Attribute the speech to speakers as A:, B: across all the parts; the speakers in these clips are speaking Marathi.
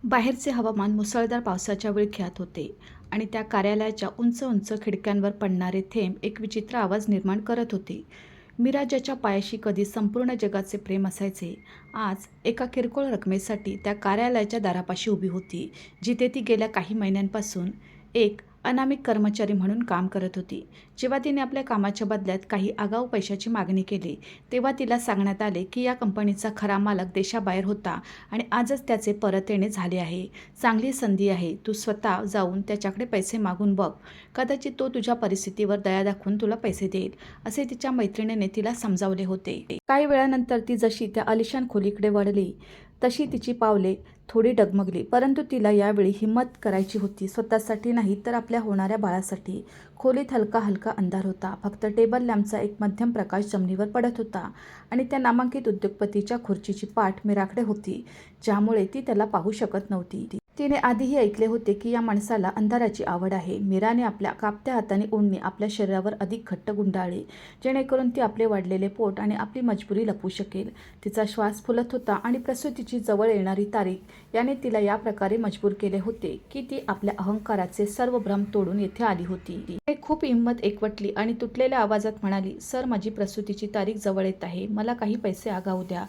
A: बाहेरचे हवामान मुसळधार पावसाच्या विळख्यात होते आणि त्या कार्यालयाच्या उंच उंच खिडक्यांवर पडणारे थेंब एक विचित्र आवाज निर्माण करत होते. मीरा ज्याच्या पायाशी कधी संपूर्ण जगाचे प्रेम असायचे, आज एका किरकोळ रकमेसाठी त्या कार्यालयाच्या दारापाशी उभी होती, जिथे ती गेल्या काही महिन्यांपासून एक अनामिक कर्मचारी म्हणून काम करत होती. जेव्हा तिने आपल्या कामाच्या बदल्यात काही आगाऊ पैशाची मागणी केली, तेव्हा तिला सांगण्यात आले की या कंपनीचा खरा मालक देशाबाहेर होता आणि आजच त्याचे परत येणे झाले आहे. चांगली संधी आहे, तू स्वतः जाऊन त्याच्याकडे पैसे मागून बघ. कदाचित तो तुझ्या परिस्थितीवर दया दाखवून तुला पैसे देईल, असे तिच्या मैत्रिणीने तिला समजावले होते. काही वेळानंतर ती जशी त्या आलिशान खोलीकडे वळली, तशी तिची पावले थोडी डगमगली. परंतु तिला यावेळी हिंमत करायची होती, स्वतःसाठी नाही तर आपल्या होणाऱ्या बाळासाठी. खोलीत हलका हलका अंधार होता. फक्त टेबल लॅम्पचा एक मध्यम प्रकाश जमिनीवर पडत होता आणि त्या नामांकित उद्योगपतीच्या खुर्चीची पाठ मीराकडे होती, ज्यामुळे ती त्याला पाहू शकत नव्हती. तिने आधीही ऐकले होते की या माणसाला अंधाराची आवड आहे. मीराने आपल्या कापत्या हाताने ओढणी आपल्या शरीरावर अधिक घट्ट गुंडाळली, जेणेकरून ती आपले वाढलेले पोट आणि आपली मजबुरी लपवू शकेल. तिचा श्वास फुलत होता आणि प्रसूतीची जवळ येणारी तारीख याने तिला या प्रकारे मजबूर केले होते की ती आपल्या अहंकाराचे सर्व भ्रम तोडून येथे आली होती. तिने खूप हिंमत एकवटली आणि तुटलेल्या आवाजात म्हणाली, सर, माझी प्रसूतीची तारीख जवळ येत आहे. मला काही पैसे आगाऊ द्या.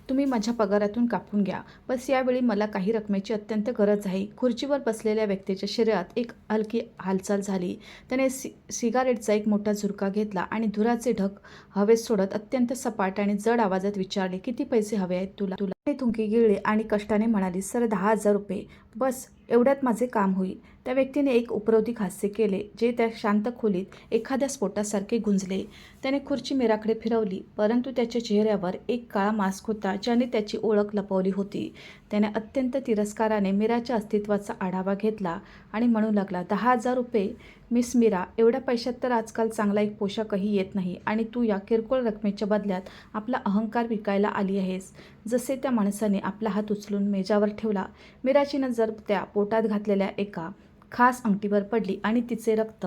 A: तुम्ही माझ्या पगारातून कापून घ्या. बस यावेळी मला काही रकमेची अत्यंत गरज आहे. खुर्चीवर बसलेल्या व्यक्तीच्या शरीरात एक हलकी हालचाल झाली. त्याने सिगारेटचा एक मोठा झुरका घेतला आणि धुराचे ढग हवेत सोडत अत्यंत सपाट आणि जड आवाजात विचारले, किती पैसे हवे आहेत तुला? थुंकी गिळली आणि कष्टाने म्हणाली, सर, 10,000 रुपये. बस एवढ्यात माझे काम होईल. त्या व्यक्तीने एक उपरोधिक हास्य केले, जे त्या शांत खोलीत एखाद्या स्फोटासारखे गुंजले. त्याने खुर्ची मीराकडे फिरवली, परंतु त्याच्या चेहऱ्यावर एक काळा मास्क होता, ज्याने त्याची ओळख लपवली होती. त्याने अत्यंत तिरस्काराने मीराच्या अस्तित्वाचा आढावा घेतला आणि म्हणू लागला, 10,000 रुपये? मिस मीरा, एवढ्या पैशात तर आजकाल चांगला एक पोशाखही येत नाही आणि तू या किरकोळ रकमेच्या बदल्यात आपला अहंकार विकायला आली आहेस. जसे त्या माणसाने आपला हात उचलून मेजावर ठेवला. मीराची नजर त्या पोटात घातलेल्या एका खास अंगठीवर पडली आणि तिचे रक्त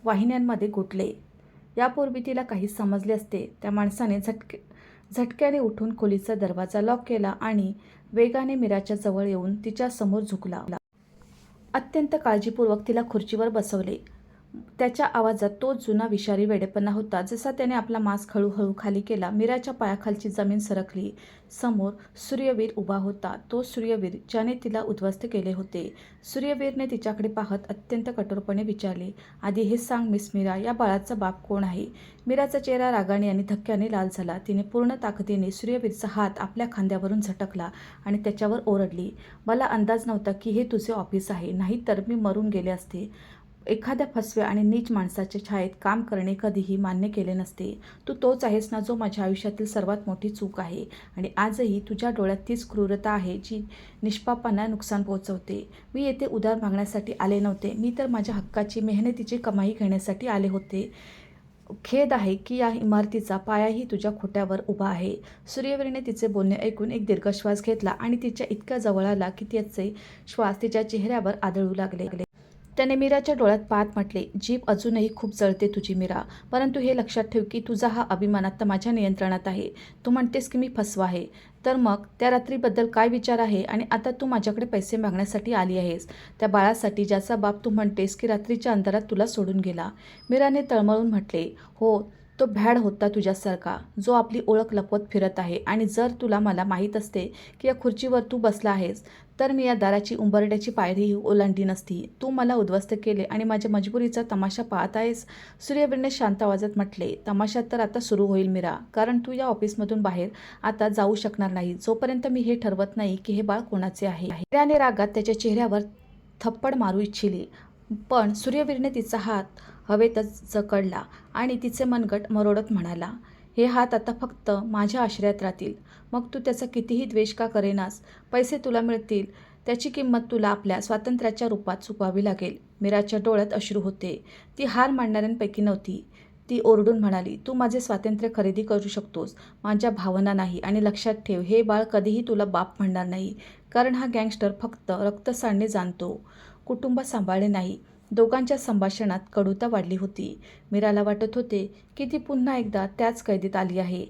A: वाहिन्यांमध्ये घुटले. यापूर्वी तिला काही समजले असते. त्या माणसाने झटक्याने उठून खोलीचा दरवाजा लॉक केला आणि वेगाने मीराच्या जवळ येऊन तिच्या समोर झुकला. अत्यंत काळजीपूर्वक तिला खुर्चीवर बसवले. त्याच्या आवाजात तो जुना विषारी वेडेपणा होता. जसा त्याने आपला मास्क हळूहळू खाली केला, मीराच्या पायाखालची जमीन सरकली. समोर सूर्यवीर उभा होता, तो सूर्यवीर ज्याने तिला उद्ध्वस्त केले होते. सूर्यवीरने तिच्याकडे पाहत अत्यंत कठोरपणे विचारले, आधी हे सांग मिस मीरा, या बाळाचा बाप कोण आहे? मीराचा चेहरा रागाने आणि धक्क्याने लाल झाला. तिने पूर्ण ताकदीने सूर्यवीरचा हात आपल्या खांद्यावरून झटकला आणि त्याच्यावर ओरडली, मला अंदाज नव्हता की हे तुझे ऑफिस आहे, नाही तर मी मरून गेले असते. एखाद्या फसव्या आणि नीच माणसाच्या छायेत काम करणे कधीही मान्य केले नसते. तू तोच आहेस ना जो माझ्या आयुष्यातील सर्वात मोठी चूक आहे आणि आजही तुझ्या डोळ्यात तीच क्रूरता आहे जी निष्पापांना नुकसान पोहोचवते. मी येथे उधार मागण्यासाठी आले नव्हते, मी तर माझ्या हक्काची मेहनतीची कमाई घेण्यासाठी आले होते. खेद आहे की या इमारतीचा पायाही तुझ्या खोट्यावर उभा आहे. सूर्यवीरने तिचे बोलणे ऐकून एक दीर्घ श्वास घेतला आणि तिच्या इतक्या जवळ आला की त्याचे श्वास तिच्या चेहऱ्यावर आदळू लागले. त्याने मीराच्या डोळ्यात पाहत म्हटले, जीभ अजूनही खूप जळते तुझी मीरा, परंतु हे लक्षात ठेव की तुझा हा अभिमान आता माझ्या नियंत्रणात आहे. तू म्हणतेस की मी फसवा आहे, तर मग त्या रात्रीबद्दल काय विचार आहे? आणि आता तू माझ्याकडे पैसे मागण्यासाठी आली आहेस, त्या बाळासाठी ज्याचा बाप तू म्हणतेस की रात्रीच्या अंधारात तुला सोडून गेला. मीराने तळमळून म्हटले, हो, तो भ्याड होता तुझ्यासारखा, जो आपली ओळख लपवत फिरत आहे. आणि जर तुला मला माहीत असते की या खुर्चीवर तू बसला आहेस, तर मी या दाराची उंबरड्याची पायरीही ओलांडली नसती. तू मला उद्ध्वस्त केले आणि माझ्या मजबुरीचा तमाशा पाहत आहेस. सूर्यवीरने शांत आवाजात म्हटले, तमाशा तर आता सुरू होईल मीरा, कारण तू या ऑफिसमधून बाहेर आता जाऊ शकणार नाही, जोपर्यंत मी हे ठरवत नाही की हे बाळ कोणाचे आहे. मीराने रागात त्याच्या चेहऱ्यावर थप्पड मारू इच्छिली, पण सूर्यवीरने तिचा हात हवेतच जकडला आणि तिचे मनगट मरोडत म्हणाला, हे हात आता फक्त माझ्या आश्रयात राहतील. मग तू त्याचा कितीही द्वेष का करेनास, पैसे तुला मिळतील, त्याची किंमत तुला आपल्या स्वातंत्र्याच्या रूपात चुकवावी लागेल. मीराच्या डोळ्यात अश्रू होते. ती हार मानणाऱ्यांपैकी नव्हती. ती ओरडून म्हणाली, तू माझे स्वातंत्र्य खरेदी करू शकतोस, माझ्या भावना नाही. आणि लक्षात ठेव, हे बाळ कधीही तुला बाप म्हणणार नाही, कारण हा गँगस्टर फक्त रक्त सांडणे जाणतो, कुटुंब सांभाळणे नाही. दोघांच्या संभाषणात कडूता वाढली होती. मीराला वाटत होते की ती पुन्हा एकदा त्याच कैदेत आली आहे,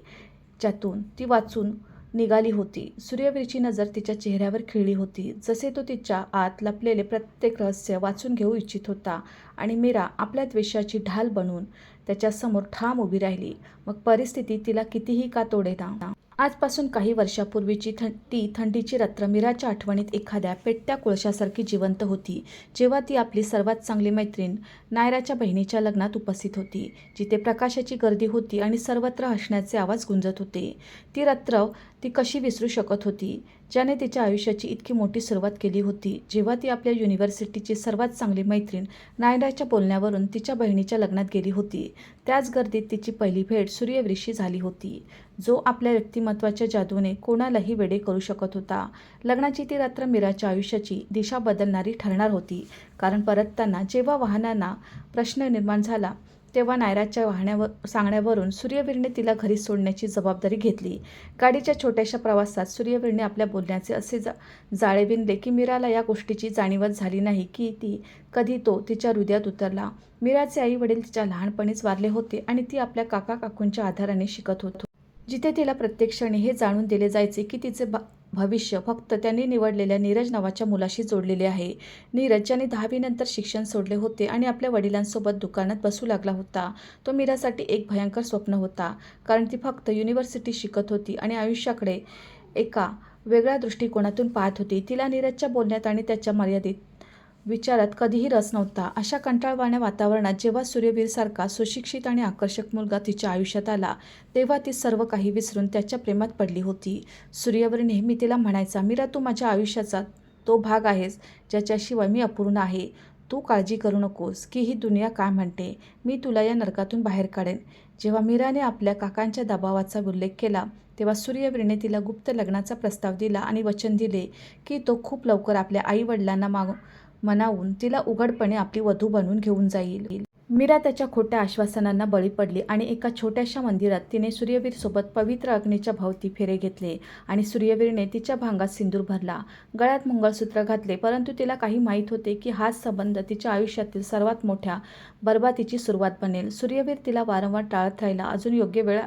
A: ज्यातून ती वाचून निघाली होती. सूर्यवीरची नजर तिच्या चेहऱ्यावर खिळली होती, जसे तो तिच्या आत लपलेले प्रत्येक रहस्य वाचून घेऊ इच्छित होता. आणि मीरा आपल्या द्वेषाची ढाल बनून त्याच्यासमोर ठाम उभी राहिली, मग परिस्थिती तिला कितीही का तोडेना. आजपासून काही वर्षापूर्वीची ती थंडीची रात्र मीराच्या आठवणीत एखाद्या पेटत्या कोळशासारखी जिवंत होती, जेव्हा ती आपली सर्वात चांगली मैत्रीण नायराच्या बहिणीच्या लग्नात उपस्थित होती, जिथे प्रकाशाची गर्दी होती आणि सर्वत्र हसण्याचे आवाज गुंजत होते. ती रात्र ती कशी विसरू शकत होती, ज्याने तिच्या आयुष्याची इतकी मोठी सुरुवात केली होती, जेव्हा ती आपल्या युनिव्हर्सिटीची सर्वात चांगली मैत्रीण नायराच्या बोलण्यावरून तिच्या बहिणीच्या लग्नात गेली होती. त्याच गर्दीत तिची पहिली भेट सूर्यवंशी झाली होती, जो आपल्या व्यक्तिमत्वाच्या जादूने कोणालाही वेडे करू शकत होता. लग्नाची ती रात्र मीराच्या आयुष्याची दिशा बदलणारी ठरणार होती, कारण परतताना जेव्हा वाहनांना प्रश्न निर्माण झाला, तेव्हा नायराच्या सांगण्यावरून सूर्यवीरने तिला घरी सोडण्याची जबाबदारी घेतली. गाडीच्या छोट्याशा प्रवासात सूर्यवीरने आपल्या बोलण्याचे असे जाळे विणले की मीराला या गोष्टीची जाणीवच झाली नाही की कधी तो तिच्या हृदयात उतरला. मीराचे आई वडील तिच्या लहानपणीच वारले होते आणि ती आपल्या काका काकूंच्या आधाराने शिकत होती, जिथे तिला प्रत्येक क्षणी हे जाणून दिले जायचे की तिचे भविष्य फक्त त्यांनी निवडलेल्या नीरज नावाच्या मुलाशी जोडलेले आहे. नीरज, ज्याने 10वी नंतर शिक्षण सोडले होते आणि आपल्या वडिलांसोबत दुकानात बसू लागला होता, तो मीरासाठी एक भयंकर स्वप्न होता, कारण ती फक्त युनिव्हर्सिटी शिकत होती आणि आयुष्याकडे एका वेगळ्या दृष्टिकोनातून पाहत होती. तिला नीरजच्या बोलण्यात आणि त्याच्या मर्यादित विचारात कधीही रस नव्हता. अशा कंटाळवाण्या वातावरणात जेव्हा सूर्यवीरसारखा सुशिक्षित आणि आकर्षक मुलगा तिच्या आयुष्यात आला, तेव्हा ती सर्व काही विसरून त्याच्या प्रेमात पडली होती. सूर्यवीर नेहमी तिला म्हणायचा, मीरा, तू माझ्या आयुष्याचा तो भाग आहेस ज्याच्याशिवाय मी अपूर्ण आहे. तू काळजी करू नकोस की ही दुनिया काय म्हणते, मी तुला या नरकातून बाहेर काढेन. जेव्हा मीराने आपल्या काकांच्या दबावाचा उल्लेख केला, तेव्हा सूर्यवीरने तिला गुप्त लग्नाचा प्रस्ताव दिला आणि वचन दिले की तो खूप लवकर आपल्या आई वडिलांना मनावून तिला उघडपणे आपली वधू बनवून घेऊन जाईल. मीरा त्याच्या खोट्या आश्वासनांना बळी पडली आणि एका छोट्याशा मंदिरात तिने सूर्यवीरसोबत पवित्र अग्नीच्या भोवती फेरे घेतले आणि सूर्यवीरने तिच्या भांगात सिंदूर भरला, गळ्यात मंगळसूत्र घातले. परंतु तिला काही माहीत होते की हाच संबंध तिच्या आयुष्यातील सर्वात मोठ्या बरबादीची सुरुवात बनेल. सूर्यवीर तिला वारंवार टाळत राहिला, अजून योग्य वेळ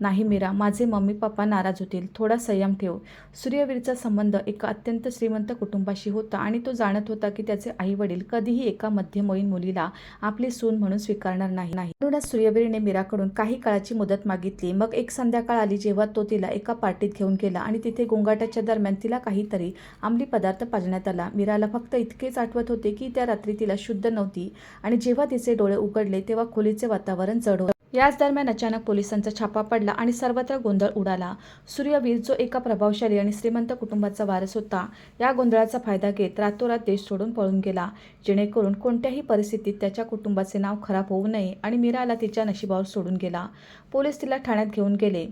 A: नाही मीरा, माझे मम्मी पप्पा नाराज होतील, थोडा संयम ठेव. सूर्यवीरचा संबंध एका अत्यंत श्रीमंत कुटुंबाशी होता आणि तो जाणत होता की त्याचे आई वडील कधीही एका मध्यमवयीन मुलीला आपली सून म्हणून स्वीकारणार नाही. म्हणूनच सूर्यवीरने मीराकडून काही काळाची मुदत मागितली. मग एक संध्याकाळ आली जेव्हा तो तिला एका पार्टीत घेऊन गेला आणि तिथे गोंगाटाच्या दरम्यान तिला काहीतरी अंमली पदार्थ पाजण्यात आला. मीराला फक्त इतकेच आठवत होते की त्या रात्री तिला शुद्ध नव्हती आणि जेव्हा तिचे डोळे उघडले तेव्हा खोलीचे वातावरण जड होते. याच दरम्यान अचानक पोलिसांचा छापा पडला आणि सर्वत्र गोंधळ उडाला. सूर्यवीर, जो एका प्रभावशाली आणि श्रीमंत कुटुंबाचा वारस होता, या गोंधळाचा फायदा घेत रातोरात देश सोडून पळून गेला, जेणेकरून कोणत्याही परिस्थितीत त्याच्या कुटुंबाचे नाव खराब होऊ नये. आणि मीराला तिच्या नशिबावर सोडून गेला. पोलीस तिला ठाण्यात घेऊन गेले,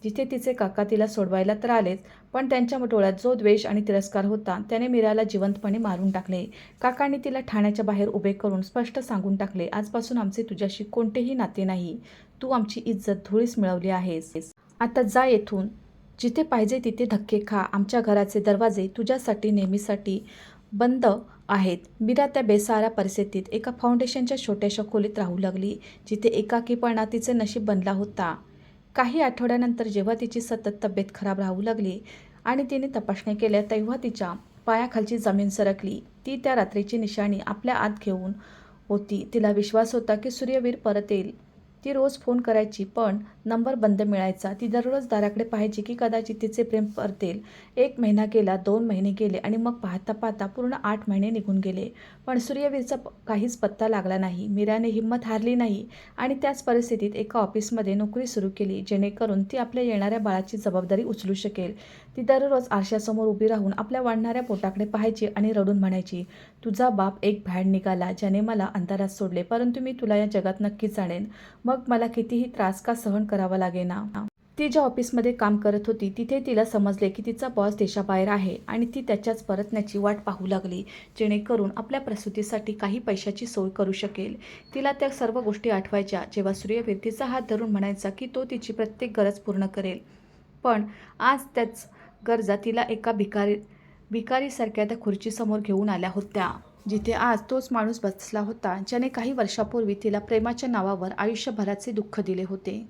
A: जिथे तिचे काका तिला सोडवायला तर आलेच, पण त्यांच्या डोळ्यात जो द्वेष आणि तिरस्कार होता त्याने मीराला जिवंतपणे मारून टाकले. काकांनी तिला ठाण्याच्या बाहेर उभे करून स्पष्ट सांगून टाकले, आजपासून आमचे तुझ्याशी कोणतेही नाते नाही. तू आमची इज्जत धुळीस मिळवली आहेस. आता जा येथून. जिथे पाहिजे तिथे धक्के खा. आमच्या घराचे दरवाजे तुझ्यासाठी नेहमीसाठी बंद आहेत. मीरा त्या बेसहारा परिस्थितीत एका फाउंडेशनच्या छोट्याशा खोलीत राहू लागली, जिथे एकाकीपणा तिचे नशीब बनला होता. काही आठवड्यानंतर जेव्हा तिची सतत तब्येत खराब राहू लागली आणि तिने तपासण्या केल्या, तेव्हा तिच्या पायाखालची जमीन सरकली. ती त्या रात्रीची निशाणी आपल्या आत घेऊन होती. तिला विश्वास होता की सूर्यवीर परत येईल. ती रोज फोन करायची, पण नंबर बंद मिळायचा. ती दररोज दाराकडे पाहायची की कदाचित तिचे प्रेम परतेल. 1 महिना गेला, 2 महिने गेले आणि मग पाहता पाहता पूर्ण 8 महिने निघून गेले, पण सूर्यवीरचा काहीच पत्ता लागला नाही. मीराने हिंमत हारली नाही आणि त्याच परिस्थितीत एका ऑफिसमध्ये नोकरी सुरू केली, जेणेकरून ती आपल्या येणाऱ्या बाळाची जबाबदारी उचलू शकेल. ती दररोज आरशासमोर उभी राहून आपल्या वाढणाऱ्या पोटाकडे पाहायची आणि रडून म्हणायची, तुझा बाप एक भ्याड निघाला, ज्याने मला अंधारात सोडले, परंतु मी तुला या जगात नक्कीच आणेन, मग मला कितीही त्रास का सहन करावा लागेना. ती ज्या ऑफिसमध्ये काम करत होती तिथे तिला समजले की तिचा बॉस देशाबाहेर आहे आणि ती त्याच्याच परतण्याची वाट पाहू लागली, जेणेकरून आपल्या प्रसूतीसाठी काही पैशाची सोय करू शकेल. तिला त्या सर्व गोष्टी आठवायच्या जेव्हा सूर्यवीर तिचा हात धरून म्हणायचा की तो तिची प्रत्येक गरज पूर्ण करेल. पण आज त्याच गरजा तिला एका भिकारीसारख्या त्या खुर्चीसमोर घेऊन आल्या होत्या, जिथे आज तोच माणूस बसला होता ज्याने काही वर्षापूर्वी तिला प्रेमाच्या नावावर आयुष्यभराचे दुःख दिले होते.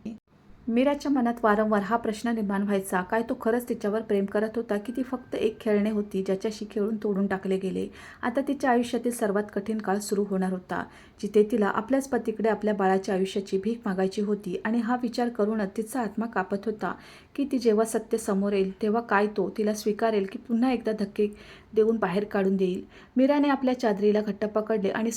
A: मीराच्या मनात वारंवार हा प्रश्न निर्माण व्हायचा, काय तो खरंच तिच्यावर प्रेम करत होता की ती फक्त एक खेळणे होती ज्याच्याशी खेळून तोडून टाकले गेले. आता तिच्या आयुष्यातील सर्वात कठीण काळ सुरू होणार होता, जिथे तिला आपल्याच पतीकडे आपल्या बाळाच्या आयुष्याची भीक मागायची होती. आणि हा विचार करूनच तिचा आत्मा कापत होता की ती जेव्हा सत्य समोर येईल तेव्हा काय तो तिला स्वीकारेल की पुन्हा एकदा धक्के देऊन बाहेर काढून देईल. मीराने आपल्या चादरीला घट्ट पकडले आणि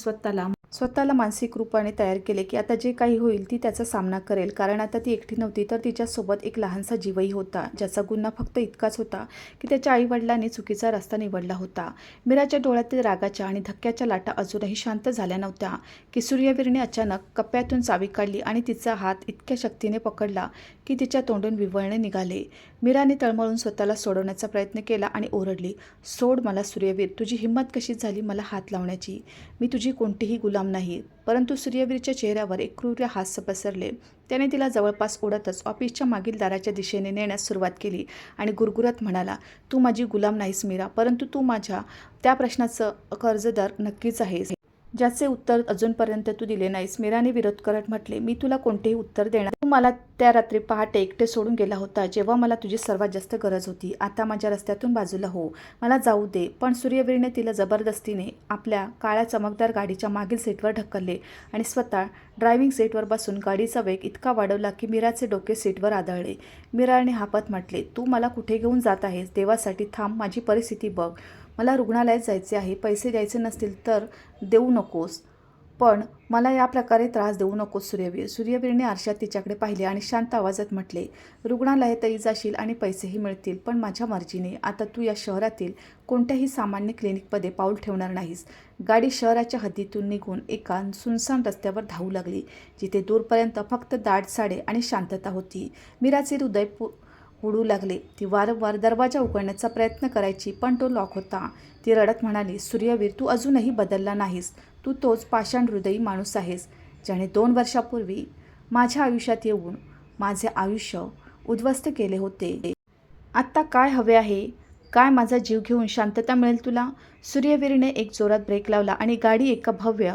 A: स्वतःला मानसिक रूपाने तयार केले की आता जे काही होईल ती त्याचा सामना करेल. कारण आता ती एकटी नव्हती, तर तिच्यासोबत एक लहानसा जीवही होता, ज्याचा गुन्हा फक्त इतकाच होता की त्याच्या आईवडिलांनी चुकीचा रस्ता निवडला होता. मीराच्या डोळ्यातील रागाच्या आणि धक्क्याच्या लाटा अजूनही शांत झाल्या नव्हत्या की सूर्यवीरने अचानक कप्प्यातून चावी काढली आणि तिचा हात इतक्या शक्तीने पकडला की तिच्या तोंडून विव्हळणे निघाले. मीराने तळमळून स्वतःला सोडवण्याचा प्रयत्न केला आणि ओरडली, सोड मला सूर्यवीर, तुझी हिंमत कशी झाली मला हात लावण्याची? मी तुझी कोणतीही गुलाम नाही. परंतु सूर्यवीरच्या चेहऱ्यावर एक क्रूर हास्य पसरले. त्याने तिला जवळपास ओढतच ऑफिसच्या मागील दाराच्या दिशेने नेण्यास सुरुवात केली आणि गुरगुरत म्हणाला, तू माझी गुलाम नाहीस मीरा, परंतु तू माझ्या त्या प्रश्नाचं कर्जदार नक्कीच आहेस, ज्याचे उत्तर अजूनपर्यंत तू दिले नाहीस. मीराने विरोध करत म्हटले, मी तुला कोणतेही उत्तर देणार. तू मला त्या रात्री पहाटे एकटे सोडून गेला होता जेव्हा मला तुझी सर्वात जास्त गरज होती. आता माझ्या रस्त्यातून बाजूला हो, मला जाऊ दे. पण सूर्यवीरने तिला जबरदस्तीने आपल्या काळ्या चमकदार गाडीच्या मागील सीटवर ढकलले आणि स्वतः ड्रायव्हिंग सीटवर बसून गाडीचा वेग इतका वाढवला की मीराचे डोके सीटवर आदळले. मीराने हापत म्हटले, तू मला कुठे घेऊन जात आहेस? देवासाठी थांब, माझी परिस्थिती बघ. मला रुग्णालयात जायचे आहे. पैसे द्यायचे नसतील तर देऊ नकोस, पण मला या प्रकारे त्रास देऊ नकोस सूर्यवीर. सूर्यवीरने आरशात तिच्याकडे पाहिले आणि शांत आवाजात म्हटले, रुग्णालयातही जाशील आणि पैसेही मिळतील, पण माझ्या मर्जीने. आता तू या शहरातील कोणत्याही सामान्य क्लिनिकमध्ये पाऊल ठेवणार नाहीस. गाडी शहराच्या हद्दीतून निघून एका सुनसान रस्त्यावर धावू लागली, जिथे दूरपर्यंत फक्त दाट झाडे आणि शांतता होती. मीराचे हृदय उडू लागले. ती वारंवार दरवाजा उघडण्याचा प्रयत्न करायची, पण तो लॉक होता. ती रडत म्हणाली, सूर्यवीर, तू अजूनही बदलला नाहीस. तू तोच पाषाण हृदयी माणूस आहेस, ज्याने 2 वर्षापूर्वी माझ्या आयुष्यात येऊन माझे आयुष्य उद्ध्वस्त केले होते. आत्ता काय हवे आहे? काय माझा जीव घेऊन शांतता मिळेल तुला? सूर्यवीरने एक जोरात ब्रेक लावला आणि गाडी एका भव्य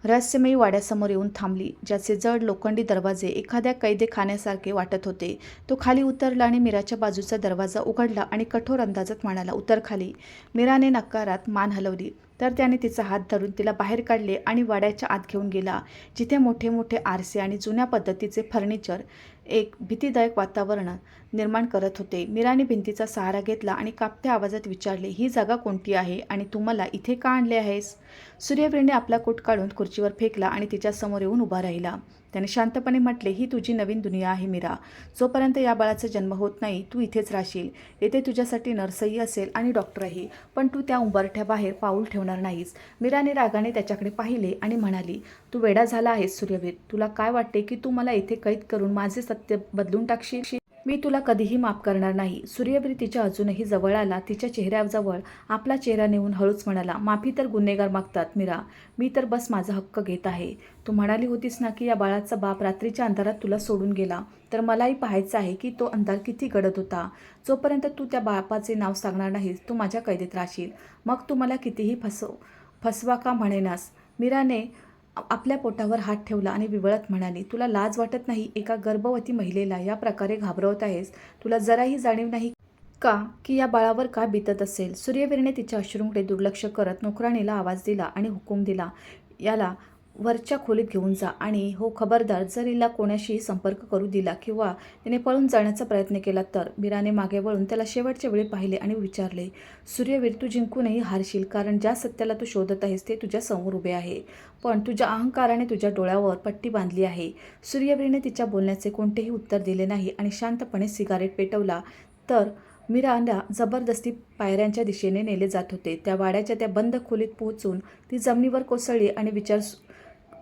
A: रहस्यमयी वाड्यासमोर येऊन थांबली, ज्याचे जड लोखंडी दरवाजे एखाद्या कैदेखान्यासारखे वाटत होते. तो खाली उतरला आणि मीराच्या बाजूचा दरवाजा उघडला आणि कठोर अंदाजात म्हणाला, उतर खाली. मीराने नकारात मान हलवली, तर त्याने तिचा हात धरून तिला बाहेर काढले आणि वाड्याच्या आत घेऊन गेला, जिथे मोठे मोठे आरसे आणि जुन्या पद्धतीचे फर्निचर एक भीतीदायक वातावरण निर्माण करत होते. मीराने भिंतीचा सहारा घेतला आणि कापत्या आवाजात विचारले, ही जागा कोणती आहे आणि तू मला इथे का आणले आहेस? सूर्यवीरने आपला कोट काढून खुर्चीवर फेकला आणि तिच्यासमोर येऊन उभा राहिला. त्याने शांतपणे म्हटले, ही तुझी नवीन दुनिया आहे मीरा. जोपर्यंत या बाळाचा जन्म होत नाही तू इथेच राहशील. येथे तुझ्यासाठी नर्सही असेल आणि डॉक्टरही, पण तू त्या उंबरठ्याबाहेर पाऊल ठेवणार नाहीस. मीराने रागाने त्याच्याकडे पाहिले आणि म्हणाली, तू वेडा झाला आहेस सूर्यवीर. तुला काय वाटते की तू मला इथे कैद करून माझे सत्य बदलून टाकशील? मी तुला कधीही माफ करणार नाही. सूर्यवीर तिच्या अजूनही जवळ आला. तिच्या चेहऱ्याजवळ आपला चेहरा नेऊन हळूच म्हणाला, माफी तर गुन्हेगार मागतात मीरा, मी तर बस माझा हक्क घेत आहे. तू म्हणाली होतीस ना की या बाळाचा बाप रात्रीच्या अंधारात तुला सोडून गेला, तर मलाही पाहायचं आहे की तो अंधार किती गडद होता. जोपर्यंत तू त्या बापाचे नाव सांगणार नाहीस तू माझ्या कैदेत राहशील, मग तू मला कितीही फसवा का म्हणेनास. मीराने आपल्या पोटावर हात ठेवला आणि विवळत म्हणाली, तुला लाज वाटत नाही? एका गर्भवती महिलेला या प्रकारे घाबरवत आहेस. तुला जराही जाणीव नाही का की या बाळावर काय बीतत असेल? सूर्यवीरने तिच्या अश्रूंकडे दुर्लक्ष करत नोकराणीला आवाज दिला आणि हुकूम दिला, याला वरच्या खोलीत घेऊन जा आणि हो खबरदार, जर हिला कोणाशीही संपर्क करू दिला किंवा तिने पळून जाण्याचा प्रयत्न केला तर. मीराने मागे वळून त्याला शेवटच्या वेळी पाहिले आणि विचारले, सूर्यवीर, तू जिंकूनही हारशील, कारण ज्या सत्याला तू शोधत आहेस ते तुझ्या समोर उभे आहे, पण तुझ्या अहंकाराने तुझ्या डोळ्यावर पट्टी बांधली आहे. सूर्यवीरने तिच्या बोलण्याचे कोणतेही उत्तर दिले नाही आणि शांतपणे सिगारेट पेटवला. तर मीराला जबरदस्ती पायऱ्यांच्या दिशेने नेले जात होते. त्या वाड्याच्या त्या बंद खोलीत पोहोचून ती जमिनीवर कोसळली आणि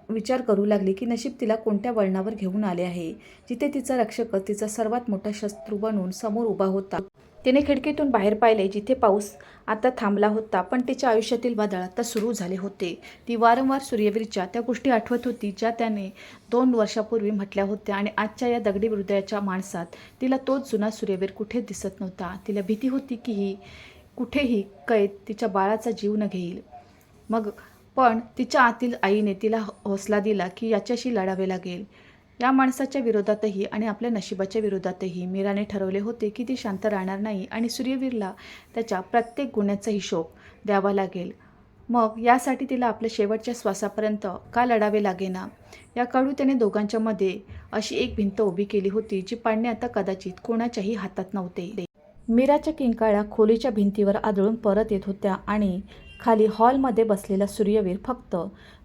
A: विचार करू लागली की नशीब तिला कोणत्या वळणावर घेऊन आले आहे, जिथे तिचा रक्षक तिचा सर्वात मोठा शत्रू बनून समोर उभा होता. तिने खिडकीतून बाहेर पाहिले, जिथे पाऊस आता थांबला होता, पण तिच्या आयुष्यातील वादळ आता सुरू झाले होते. ती वारंवार सूर्यवीरच्या त्या गोष्टी आठवत होती ज्या त्याने 2 वर्षापूर्वी म्हटल्या होत्या आणि आजच्या या दगडी हृदयाच्या माणसात तिला तोच जुना सूर्यवीर कुठेच दिसत नव्हता. तिला भीती होती की ही कुठेही कैद तिच्या बाळाचा जीव न घेईल. पण तिच्या आतील आईने तिला हौसला दिला की याच्याशी लढावे लागेल. या माणसाच्या विरोधातही आणि आपल्या नशिबाच्या विरोधातही मीराने ठरवले होते की ती शांत राहणार नाही आणि सूर्यवीरला त्याच्या प्रत्येक गुन्ह्याचा हिशोब द्यावा लागेल. मग यासाठी तिला आपल्या शेवटच्या श्वासापर्यंत का लढावे लागेना. या काळू त्याने दोघांच्या मध्ये अशी एक भिंत उभी केली होती जी पाडणे आता कदाचित कोणाच्याही हातात नव्हते. मीराच्या किंकाळ्या खोलीच्या भिंतीवर आदळून परत येत होत्या आणि खाली हॉलमध्ये बसलेला सूर्यवीर फक्त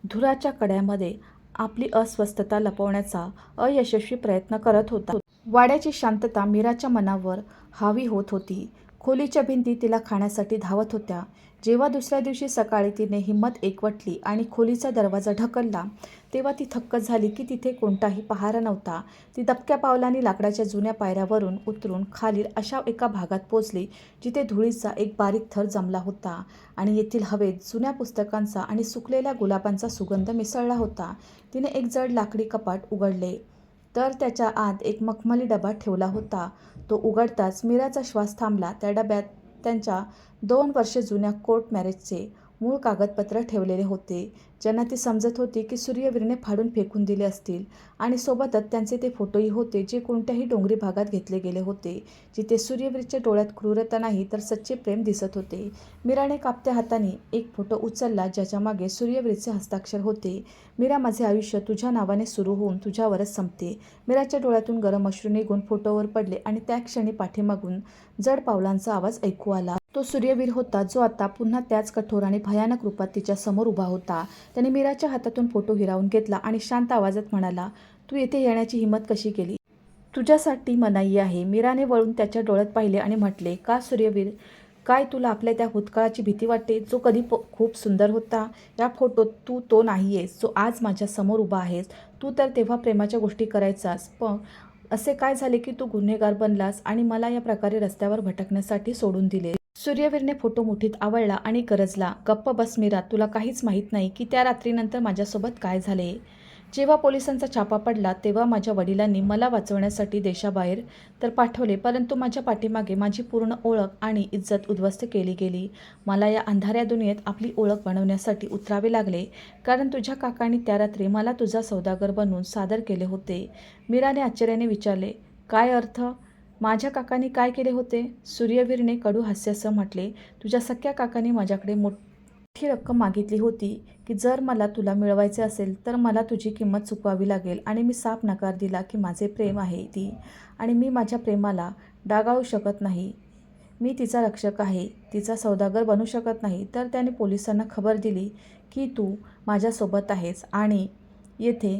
A: धुराच्या कड्यामध्ये आपली अस्वस्थता लपवण्याचा अयशस्वी प्रयत्न करत होता. वाड्याची शांतता मीराच्या मनावर हावी होत होती. खोलीच्या भिंती तिला खाण्यासाठी धावत होत्या. जेव्हा दुसऱ्या दिवशी सकाळी तिने हिंमत एकवटली आणि खोलीचा दरवाजा ढकलला तेव्हा ती थक्क झाली की तिथे कोणताही पहारा नव्हता. ती दबक्या पावलांनी लाकडाच्या जुन्या पायऱ्यावरून उतरून खालील अशा एका भागात पोचली जिथे धुळीचा एक बारीक थर जमला होता आणि येथील हवेत जुन्या पुस्तकांचा आणि सुकलेल्या गुलाबांचा सुगंध मिसळला होता. तिने एक जड लाकडी कपाट उघडले तर त्याच्या आत एक मखमली डबा ठेवला होता. तो उघडताच मीराचा श्वास थांबला. त्या डब्यात त्यांच्या 2 वर्षे जुन्या कोर्ट मॅरेजचे मूळ कागदपत्र ठेवलेले होते, ज्यांना ती समजत होती की सूर्यवीरने फाडून फेकून दिले असतील. आणि सोबतच त्यांचे ते फोटोही होते जे कोणत्याही डोंगरी भागात घेतले गेले होते, जिथे सूर्यवीरच्या डोळ्यात क्रूरता नाही तर सच्चे प्रेम दिसत होते. मीराने कापत्या हाताने एक फोटो उचलला ज्याच्या मागे सूर्यवीरचे हस्ताक्षर होते. मीरा, माझे आयुष्य तुझ्या नावाने सुरू होऊन तुझ्यावरच संपते. मीराच्या डोळ्यातून गरम अश्रू निघून फोटोवर पडले आणि त्या क्षणी पाठीमागून जड पावलांचा आवाज ऐकू आला. तो सूर्यवीर होता जो आता पुन्हा त्याच कठोर आणि भयानक रूपात तिच्या समोर उभा होता. त्याने मीराच्या हातातून फोटो हिरावून घेतला आणि शांत आवाजात म्हणाला, तू येथे येण्याची हिंमत कशी केली? तुझ्यासाठी मनाई आहे. मीराने वळून त्याच्या डोळ्यात पाहिले आणि म्हटले, का सूर्यवीर, काय तुला आपल्या त्या भूतकाळाची भीती वाटते जो कधी खूप सुंदर होता? या फोटोत तू तो नाही आहेस जो आज माझ्या समोर उभा आहेस. तू तर तेव्हा प्रेमाच्या गोष्टी करायचास, पण असे काय झाले की तू गुन्हेगार बनलास आणि मला या प्रकारे रस्त्यावर भटकण्यासाठी सोडून दिले? सूर्यवीरने फोटो मुठीत आवळला आणि गरजला, गप्प बस मीरा, तुला काहीच माहीत नाही की त्या रात्रीनंतर माझ्यासोबत काय झाले. जेव्हा पोलिसांचा छापा पडला तेव्हा माझ्या वडिलांनी मला वाचवण्यासाठी देशाबाहेर तर पाठवले, परंतु माझ्या पाठीमागे माझी पूर्ण ओळख आणि इज्जत उद्ध्वस्त केली गेली. मला या अंधाऱ्या दुनियेत आपली ओळख बनवण्यासाठी उतरावे लागले, कारण तुझ्या काकांनी त्या रात्री मला तुझा सौदागर बनवून सादर केले होते. मीराने आश्चर्याने विचारले, काय अर्थ? माझ्या काकांनी काय केले होते? सूर्यवीरने कडू हास्यासह म्हटले, तुझ्या सख्या काकांनी माझ्याकडे मोठी रक्कम मागितली होती की जर मला तुला मिळवायचे असेल तर मला तुझी किंमत चुकवावी लागेल. आणि मी साफ नकार दिला की माझे प्रेम आहे ती आणि मी माझ्या प्रेमाला डागाळू शकत नाही. मी तिचा रक्षक आहे, तिचा सौदागर बनू शकत नाही. तर त्याने पोलिसांना खबर दिली की तू माझ्यासोबत आहेस आणि येथे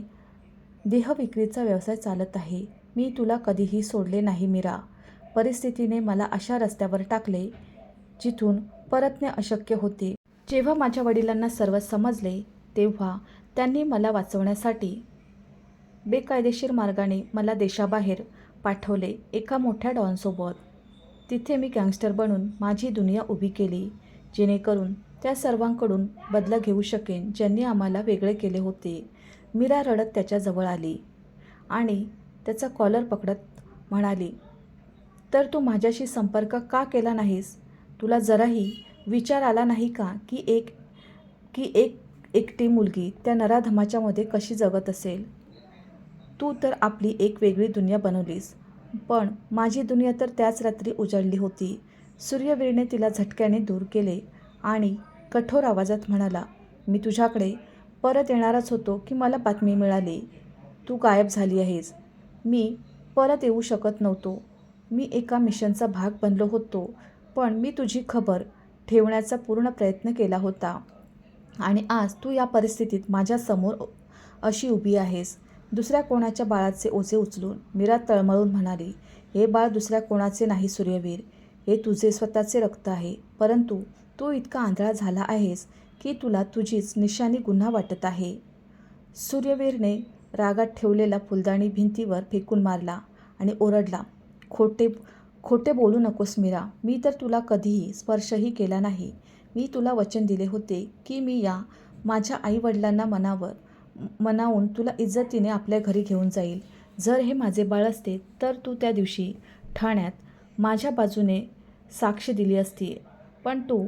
A: देहविक्रीचा व्यवसाय चालत आहे. मी तुला कधीही सोडले नाही मीरा. परिस्थितीने मला अशा रस्त्यावर टाकले जिथून परतणे अशक्य होते. जेव्हा माझ्या वडिलांना सर्व समजले तेव्हा त्यांनी मला वाचवण्यासाठी बेकायदेशीर मार्गाने मला देशाबाहेर पाठवले एका मोठ्या डॉनसोबत. तिथे मी गँगस्टर बनून माझी दुनिया उभी केली, जेणेकरून त्या सर्वांकडून बदला घेऊ शकेन ज्यांनी आम्हाला वेगळे केले होते. मीरा रडत त्याच्याजवळ आली आणि त्याचा कॉलर पकडत म्हणाली, तर तू माझ्याशी संपर्क का केला नाहीस? तुला जराही विचार आला नाही का की एक एकटी मुलगी त्या नराधमाच्या मध्ये कशी जगत असेल? तू तर आपली एक वेगळी दुनिया बनवलीस, पण माझी दुनिया तर त्याच रात्री उजळली होती. सूर्यवीरने तिला झटक्याने दूर केले आणि कठोर आवाजात म्हणाला, मी तुझ्याकडे परत येणारच होतो की मला बातमी मिळाली तू गायब झाली आहेस. मी परत येऊ शकत नव्हतो. मी एका मिशनचा भाग बनलो होतो, पण मी तुझी खबर ठेवण्याचा पूर्ण प्रयत्न केला होता आणि आज तू या परिस्थितीत माझ्यासमोर अशी उभी आहेस, दुसऱ्या कोणाच्या बाळाचे ओझे उचलून. मीरा तळमळून म्हणाली, हे बाळ दुसऱ्या कोणाचे नाही सूर्यवीर, हे तुझे स्वतःचे रक्त आहे. परंतु तू इतका आंधळा झाला आहेस की तुला तुझीच निशाणी गुन्हा वाटत आहे. सूर्यवीरने रागात ठेवलेला फुलदाणी भिंतीवर फेकून मारला आणि ओरडला, खोटे बोलू नकोस मीरा. मी तर तुला कधीही स्पर्शही केला नाही. मी तुला वचन दिले होते की मी या माझ्या आईवडिलांना मनावून तुला इज्जतीने आपल्या घरी घेऊन जाईल. जर हे माझे बाळ असते तर तू त्या दिवशी ठाण्यात माझ्या बाजूने साक्ष दिली असती, पण तू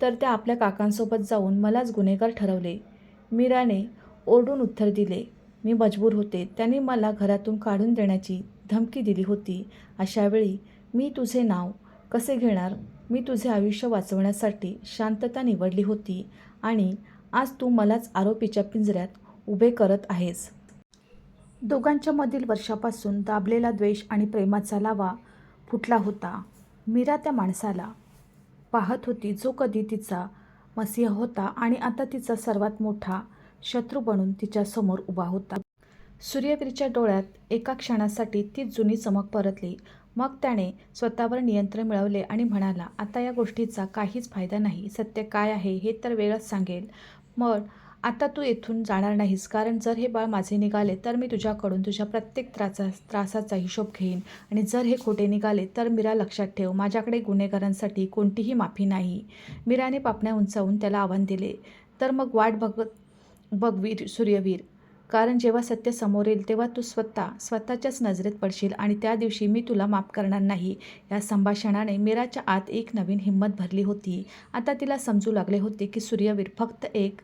A: तर त्या आपल्या काकांसोबत जाऊन मलाच गुन्हेगार ठरवले. मीराने ओरडून उत्तर दिले, मी मजबूर होते. त्याने मला घरातून काढून देण्याची धमकी दिली होती. अशावेळी मी तुझे नाव कसे घेणार? मी तुझे आयुष्य वाचवण्यासाठी शांतता निवडली होती आणि आज तू मलाच आरोपीच्या पिंजऱ्यात उभे करत आहेस. दोघांच्या मधील वर्षापासून दाबलेला द्वेष आणि प्रेमाचा लावा फुटला होता. मीरा त्या माणसाला पाहत होती जो कधी तिचा मसीहा होता आणि आता तिचा सर्वात मोठा शत्रू बनून तिच्यासमोर उभा होता. सूर्यवीरच्या डोळ्यात एका क्षणासाठी तीच जुनी चमक परतली. मग त्याने स्वतःवर नियंत्रण मिळवले आणि म्हणाला, आता या गोष्टीचा काहीच फायदा नाही. सत्य काय आहे हे तर वेळच सांगेल. मग आता तू येथून जाणार नाहीस, कारण जर हे बाळ माझे निघाले तर मी तुझ्याकडून तुझ्या प्रत्येक त्रासाचा हिशोब घेईन. आणि जर हे खोटे निघाले तर मीरा, लक्षात ठेव, माझ्याकडे गुन्हेगारांसाठी कोणतीही माफी नाही. मीराने पापण्या उंचावून त्याला आव्हान दिले. तर मग वाट बघ सूर्यवीर, कारण जेव्हा सत्य समोर येईल तेव्हा तू स्वतःच्याच नजरेत पडशील आणि त्या दिवशी मी तुला माफ करणार नाही. या संभाषणाने मीराच्या आत एक नवीन हिंमत भरली होती. आता तिला समजू लागले होते की सूर्यवीर फक्त एक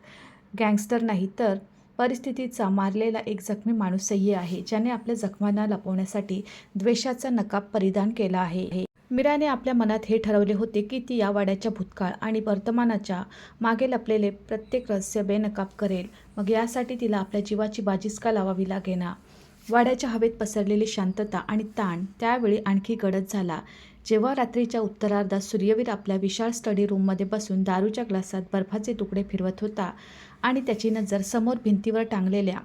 A: गँगस्टर नाही, तर परिस्थितीचा मारलेला एक जखमी माणूसही आहे, ज्याने आपल्या जखमांना लपवण्यासाठी द्वेषाचा नकाब परिधान केला आहे. मीराने आपल्या मनात हे ठरवले होते की ती या वाड्याच्या भूतकाळ आणि वर्तमानाच्या मागे लपलेले प्रत्येक रहस्य बेनकाब करेल. मग यासाठी तिला आपल्या जीवाची बाजीच का लावावी लागेना. वाड्याच्या हवेत पसरलेली शांतता आणि ताण त्यावेळी आणखी गडद झाला, जेव्हा रात्रीच्या उत्तरार्धात सूर्यवीर आपल्या विशाळ स्टडी रूममध्ये बसून दारूच्या ग्लासात बर्फाचे तुकडे फिरवत होता आणि त्याची नजर समोर भिंतीवर टांगलेल्या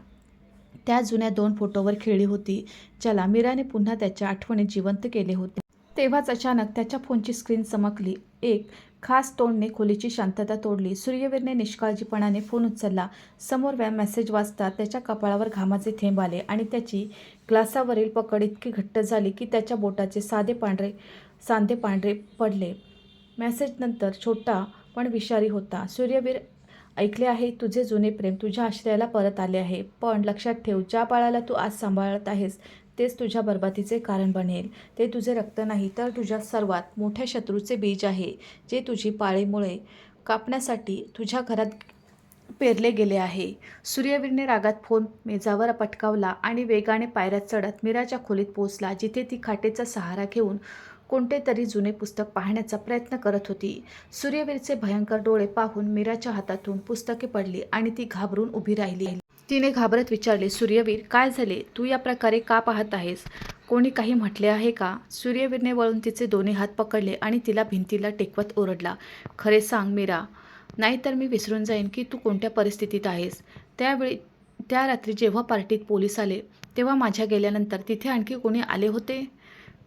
A: त्या जुन्या 2 फोटोवर खिळली होती, ज्याला मीराने पुन्हा त्याच्या आठवणीत जिवंत केले होते. तेव्हाच अचानक त्याच्या फोनची स्क्रीन चमकली. एक खास टोनने खोलीची शांतता तोडली. सूर्यवीरने निष्काळजीपणाने फोन उचलला. समोर मेसेज वाचता त्याच्या कपाळावर घामाचे थेंब आले आणि त्याची ग्लासावरील पकड इतकी घट्ट झाली की त्याच्या बोटाचे सांधे पांढरे पडले. मेसेज नंतर छोटा पण विषारी होता. सूर्यवीर, ऐकले आहे, तुझे जुने प्रेम तुझ्या आश्रयाला परत आले आहे. पण लक्षात ठेव, ज्या बाळाला तू आज सांभाळत आहेस तेच तुझ्या बरबादीचे कारण बनेल. ते तुझे रक्त नाही, तर तुझ्या सर्वात मोठ्या शत्रूचे बीज आहे, जे तुझी पाळीमुळे कापण्यासाठी तुझ्या घरात पेरले गेले आहे. सूर्यवीरने रागात फोन मेजावर पटकावला आणि वेगाने पायऱ्या चढत मीराच्या खोलीत पोहोचला, जिथे ती खाटेचा सहारा घेऊन कोणते तरी जुने पुस्तक पाहण्याचा प्रयत्न करत होती. सूर्यवीरचे भयंकर डोळे पाहून मीराच्या हातातून पुस्तके पडली आणि ती घाबरून उभी राहिली. तिने घाबरत विचारले, सूर्यवीर, काय झाले? तू या प्रकारे का पाहत आहेस? कोणी काही म्हटले आहे का? सूर्यवीरने वळून तिचे दोन्ही हात पकडले आणि तिला भिंतीला टेकवत ओरडला, खरे सांग मीरा, नाहीतर मी विसरून जाईन की तू कोणत्या परिस्थितीत आहेस. त्या रात्री जेव्हा पार्टीत पोलीस आले तेव्हा माझ्या गेल्यानंतर तिथे आणखी कोणी आले होते?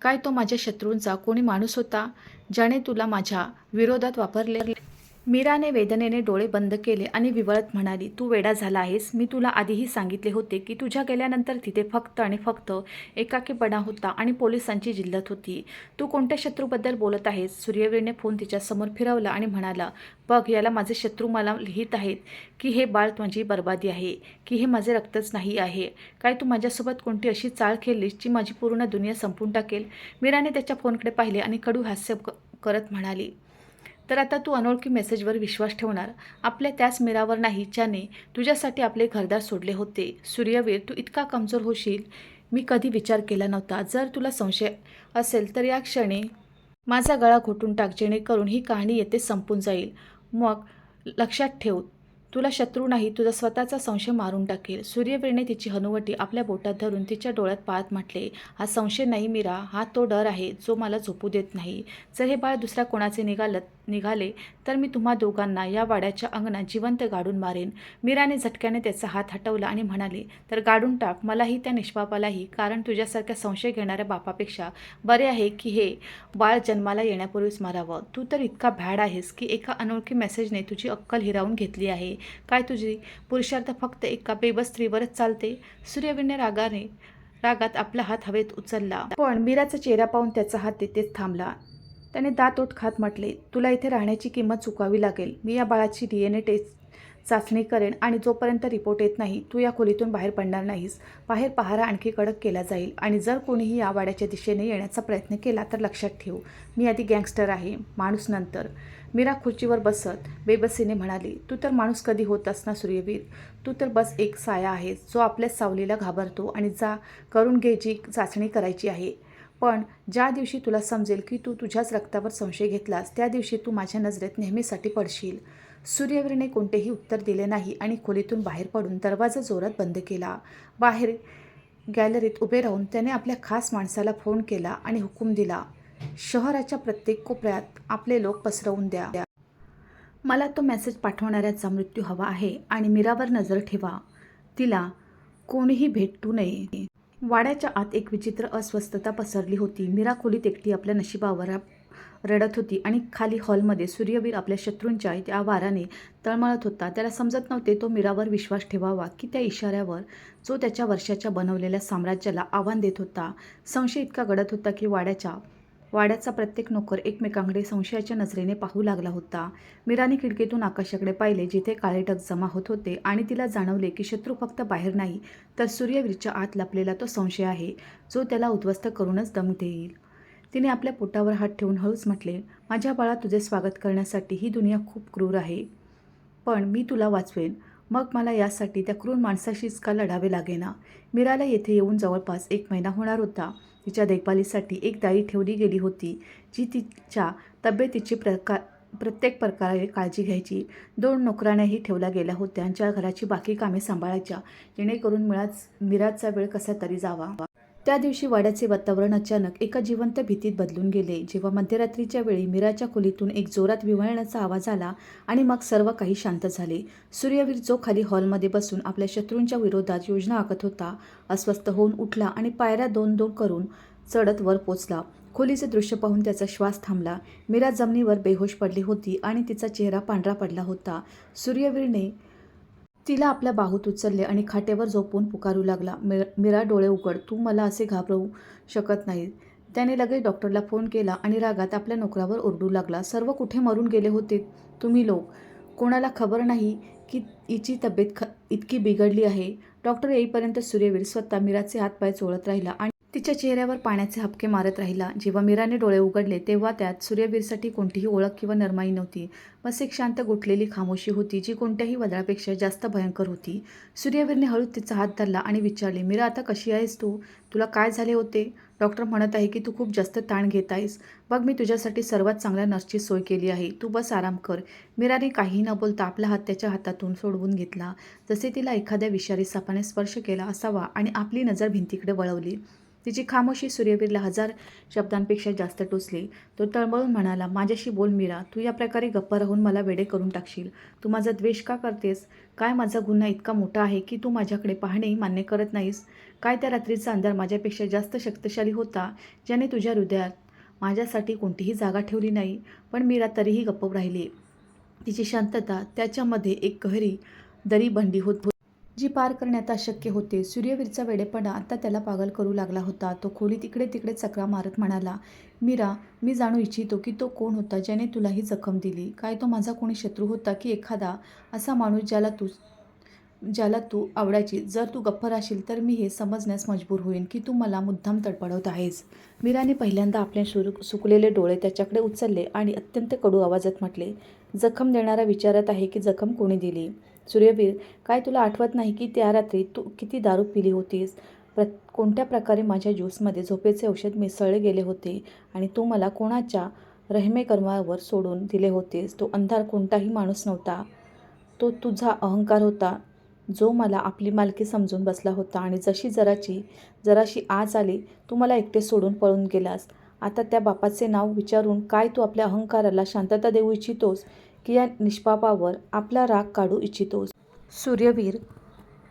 A: काय तो माझ्या शत्रूंचा कोणी माणूस होता, ज्याने तुला माझ्या विरोधात वापरले? मीराने वेदनेने डोळे बंद केले आणि विवळत म्हणाली, तू वेडा झाला आहेस. मी तुला आधीही सांगितले होते की तुझ्या गेल्यानंतर तिथे फक्त आणि फक्त एकाकीपणा होता आणि पोलिसांची जिल्लत होती. तू कोणत्या शत्रूबद्दल बोलत आहेस? सूर्यवीरने फोन तिच्यासमोर फिरवला आणि म्हणाला, बघ, याला माझे शत्रू मला लिहित आहेत की हे बाळ माझी बरबादी आहे, की हे माझे रक्तच नाही आहे. काय तू माझ्यासोबत कोणती अशी चाळ खेळलीस जी माझी पूर्ण दुनिया संपून टाकेल? मीराने त्याच्या फोनकडे पाहिले आणि कडू हास्य करत म्हणाली, तर आता तू अनोळखी मेसेजवर विश्वास ठेवणार? आपल्या त्याच मीरावर नाही, ज्याने तुझ्यासाठी आपले घरदार सोडले होते. सूर्यवीर, तू इतका कमजोर होशील मी कधी विचार केला नव्हता. जर तुला संशय असेल तर या क्षणी माझा गळा घोटून टाक, जेणेकरून ही कहाणी येथे संपून जाईल. मग लक्षात ठेव, तुला शत्रू नाही, तुझा स्वतःचा संशय मारून टाकेल. सूर्यवीरने तिची हनुवटी आपल्या बोटात धरून तिच्या डोळ्यात पाहत म्हटले, हा संशय नाही मीरा, हा तो डर आहे जो मला झोपू देत नाही. जर हे बाळ दुसऱ्या कोणाचे निघाले तर मी तुम्हा दोघांना या वाड्याच्या अंगणात जिवंत गाडून मारेन. मीराने झटक्याने त्याचा हात हटवला आणि म्हणाले, तर गाडून टाक, मलाही त्या निष्पापालाही, कारण तुझ्यासारख्या संशय घेणाऱ्या बापापेक्षा बरे आहे की हे बाळ जन्माला येण्यापूर्वीच मारावं. तू तर इतका भॅड आहेस की एका अनोळखी मेसेजने तुझी अक्कल हिरावून घेतली आहे. काय तुझी पुरुषार्थ फक्त एका बेबस स्त्रीवरच चालते? सूर्यवीरने रागात आपला हात हवेत उचलला, पण मीराचा चेहरा पाहून त्याचा हात तिथेच थांबला. त्याने दात ओठ खात म्हटले, तुला इथे राहण्याची किंमत चुकावी लागेल. मी या बाळाची DNA टेस्ट चाचणी करेन आणि जोपर्यंत रिपोर्ट येत नाही तू या खोलीतून बाहेर पडणार नाहीस. बाहेर पहारा आणखी कडक केला जाईल आणि जर कोणीही या वाड्याच्या दिशेने येण्याचा प्रयत्न केला तर लक्षात ठेव, मी आधी गँगस्टर आहे, माणूस नंतर. मीरा खुर्चीवर बसत बेबसीने म्हणाली, तू तर माणूस कधी होतास ना सूर्यवीर. तू तर बस एक साया आहेस जो आपल्या सावलीला घाबरतो आणि जा करून घे जी चाचणी करायची आहे. पण ज्या दिवशी तुला समजेल की तू तुझ्याच रक्तावर संशय घेतलास त्या दिवशी तू माझ्या नजरेत नेहमीसाठी पडशील. सूर्यवीरने कोणतेही उत्तर दिले नाही आणि खोलीतून बाहेर पडून दरवाजा जोरात बंद केला. बाहेर गॅलरीत उभे राहून त्याने आपल्या खास माणसाला फोन केला आणि हुकूम दिला, शहराच्या प्रत्येक कोपऱ्यात आपले लोक पसरवून द्या. मला तो मेसेज पाठवणाऱ्याचा मृत्यू हवा आहे आणि मीरावर नजर ठेवा. तिला कोणीही भेटू नये. वाड्याच्या आत एक विचित्र अस्वस्थता पसरली होती. मीरा खोलीत एकटी आपल्या नशिबावर रडत होती आणि खाली हॉलमध्ये सूर्यवीर आपल्या शत्रूंच्या त्या वाराने तळमळत होता. त्याला समजत नव्हते तो मीरावर विश्वास ठेवावा की त्या इशाऱ्यावर जो त्याच्या वर्षाच्या बनवलेल्या साम्राज्याला आव्हान देत होता. संशय इतका गडद होता की वाड्याचा प्रत्येक नोकर एकमेकांकडे संशयाच्या नजरेने पाहू लागला होता. मीराने खिडकीतून आकाशाकडे पाहिले जिथे काळे ढग जमा होत होते आणि तिला जाणवले की शत्रू फक्त बाहेर नाही तर सूर्यवीरच्या आत लपलेला तो संशय आहे जो त्याला उद्ध्वस्त करूनच दम देईल. तिने आपल्या पोटावर हात ठेवून हळूच म्हटले, माझ्या बाळा, तुझे स्वागत करण्यासाठी ही दुनिया खूप क्रूर आहे. पण मी तुला वाचवेन. मग मला यासाठी त्या क्रूर माणसाशीच का लढावे लागेना. मीराला येथे येऊन जवळपास 1 महिना होणार होता. तिच्या देखभालीसाठी एक दाई ठेवली गेली होती जी तिच्या तब्येतीची प्रत्येक प्रकारे काळजी घ्यायची. 2 नोकराण्याही ठेवल्या गेल्या होत्या ज्या घराची बाकी कामे सांभाळायच्या जेणेकरून मीराचा वेळ कसा तरी जावा. त्या दिवशी वाड्याचे वातावरण अचानक एका जिवंत भीतीत बदलून गेले जेव्हा मध्यरात्रीच्या वेळी मीराच्या खोलीतून एक जोरात विव्हळण्याचा आवाज आला आणि मग सर्व काही शांत झाले. सूर्यवीर जो खाली हॉलमध्ये बसून आपल्या शत्रूंच्या विरोधात योजना आखत होता अस्वस्थ होऊन उठला आणि पायऱ्या 2-2 करून चढत वर पोचला. खोलीचे दृश्य पाहून त्याचा श्वास थांबला. मीरा जमिनीवर बेहोश पडली होती आणि तिचा चेहरा पांढरा पडला होता. सूर्यवीरने तिला आपल्या बाहूत उचलले आणि खाटेवर झोपून पुकारू लागला, मीरा, डोळे उघड, तू मला असे घाबरवू शकत नाही. त्याने लगेच डॉक्टरला फोन केला आणि रागात आपल्या नोकरावर ओरडू लागला, सर्व कुठे मरून गेले होते तुम्ही लोक. कोणाला खबर नाही की हिची तब्येत इतकी बिघडली आहे. डॉक्टर येईपर्यंत सूर्यवीर स्वतः मीराचे हातपाय चोळत राहिला आणि तिच्या चेहऱ्यावर पाण्याचे हबके मारत राहिला. जेव्हा मीराने डोळे उघडले तेव्हा त्यात सूर्यवीरसाठी कोणतीही ओळख किंवा नरमाई नव्हती. बस एक शांत गोठलेली खामोशी होती जी कोणत्याही वादळापेक्षा जास्त भयंकर होती. सूर्यवीरने हळूच तिचा हात धरला आणि विचारले, मीरा, आता कशी आहेस तू? तुला काय झाले होते? डॉक्टर म्हणत आहे की तू खूप जास्त ताण घेत आहेस. बघ, मी तुझ्यासाठी सर्वात चांगल्या नर्सची सोय केली आहे. तू बस आराम कर. मीराने काही न बोलता आपला हात त्याच्या हातातून सोडवून घेतला जसे तिला एखाद्या विषारी सापाने स्पर्श केला असावा आणि आपली नजर भिंतीकडे वळवली. तिची खामोशी सूर्यवीरला 1000 शब्दांपेक्षा जास्त टोचली. तो तळमळून म्हणाला, माझ्याशी बोल मीरा. तू या प्रकारे गप्प राहून मला वेडे करून टाकशील. तू माझा द्वेष का करतेस? काय माझा गुन्हा इतका मोठा आहे की तू माझ्याकडे पाहणेही मान्य करत नाहीस? काय त्या रात्रीचा अंधार माझ्यापेक्षा जास्त शक्तिशाली होता ज्याने तुझ्या हृदयात माझ्यासाठी कोणतीही जागा ठेवली नाही? पण मीरा तरीही गप्प राहिली. तिची शांतता त्याच्यामध्ये एक गहरी दरी बनली होती जी पार करण्यात अशक्य होते. सूर्यवीरचा वेडेपणा आता त्याला पागल करू लागला होता. तो खोलीत इकडे तिकडे चकरा मारत म्हणाला, मीरा, मी जाणू इच्छितो की तो कोण होता ज्याने तुला ही जखम दिली. काय तो माझा कोणी शत्रू होता की एखादा असा माणूस ज्याला तू आवडायची? जर तू गप्प राहशील तर मी हे समजण्यास मजबूर होईन की तू मला मुद्दाम तडफडवत आहेस. मीराने पहिल्यांदा आपले सुकलेले डोळे त्याच्याकडे उचलले आणि अत्यंत कडू आवाजात म्हटले, जखम देणारा विचारत आहे की जखम कोणी दिली? सूर्यवीर, काय तुला आठवत नाही की त्या रात्री तू किती दारू पिली होतीस? कोणत्या प्रकारे माझ्या ज्यूसमध्ये झोपेचे औषध मिसळले गेले होते आणि तू मला कोणाच्या रहमेकर्मावर सोडून दिले होतेस? तो अंधार कोणताही माणूस नव्हता. तो तुझा अहंकार होता जो मला आपली मालकी समजून बसला होता आणि जराशी आज आली तू मला एकटे सोडून पळून गेलास. आता त्या बापाचे नाव विचारून काय तू आपल्या अहंकाराला शांतता देऊ इच्छितोस की या निष्पापावर आपला राग काढू इच्छितोस? सूर्यवीर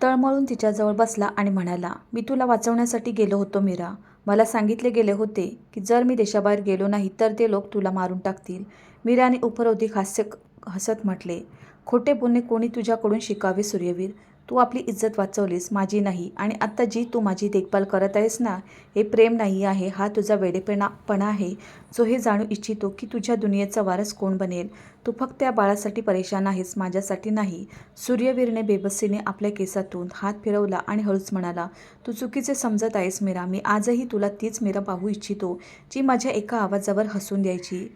A: तळमळून तिच्याजवळ बसला आणि म्हणाला, मी तुला वाचवण्यासाठी गेलो होतो मीरा. मला सांगितले गेले होते की जर मी देशाबाहेर गेलो नाही तर ते लोक तुला मारून टाकतील. मीराने उपरोधिक हसत म्हटले, खोटे बोलणे कोणी तुझ्याकडून शिकावे सूर्यवीर. तू आपली इज्जत वाचवलीस, माझी नाही. आणि आत्ता जी तू माझी देखभाल करत आहेस ना, हे प्रेम नाही आहे, हा तुझा वेडेपणा आहे जो हे जाणू इच्छितो की तुझ्या दुनियेचा वारस कोण बनेल. तू फक्त त्या बाळासाठी परेशान आहेस, माझ्यासाठी नाही. सूर्यवीरने बेबसीने आपल्या केसातून हात फिरवला आणि हळूच म्हणाला, तू चुकीचे समजत आहेस मीरा. मी आजही तुला तीच मीरा पाहू इच्छितो जी माझ्या एका आवाजावर हसून द्यायची.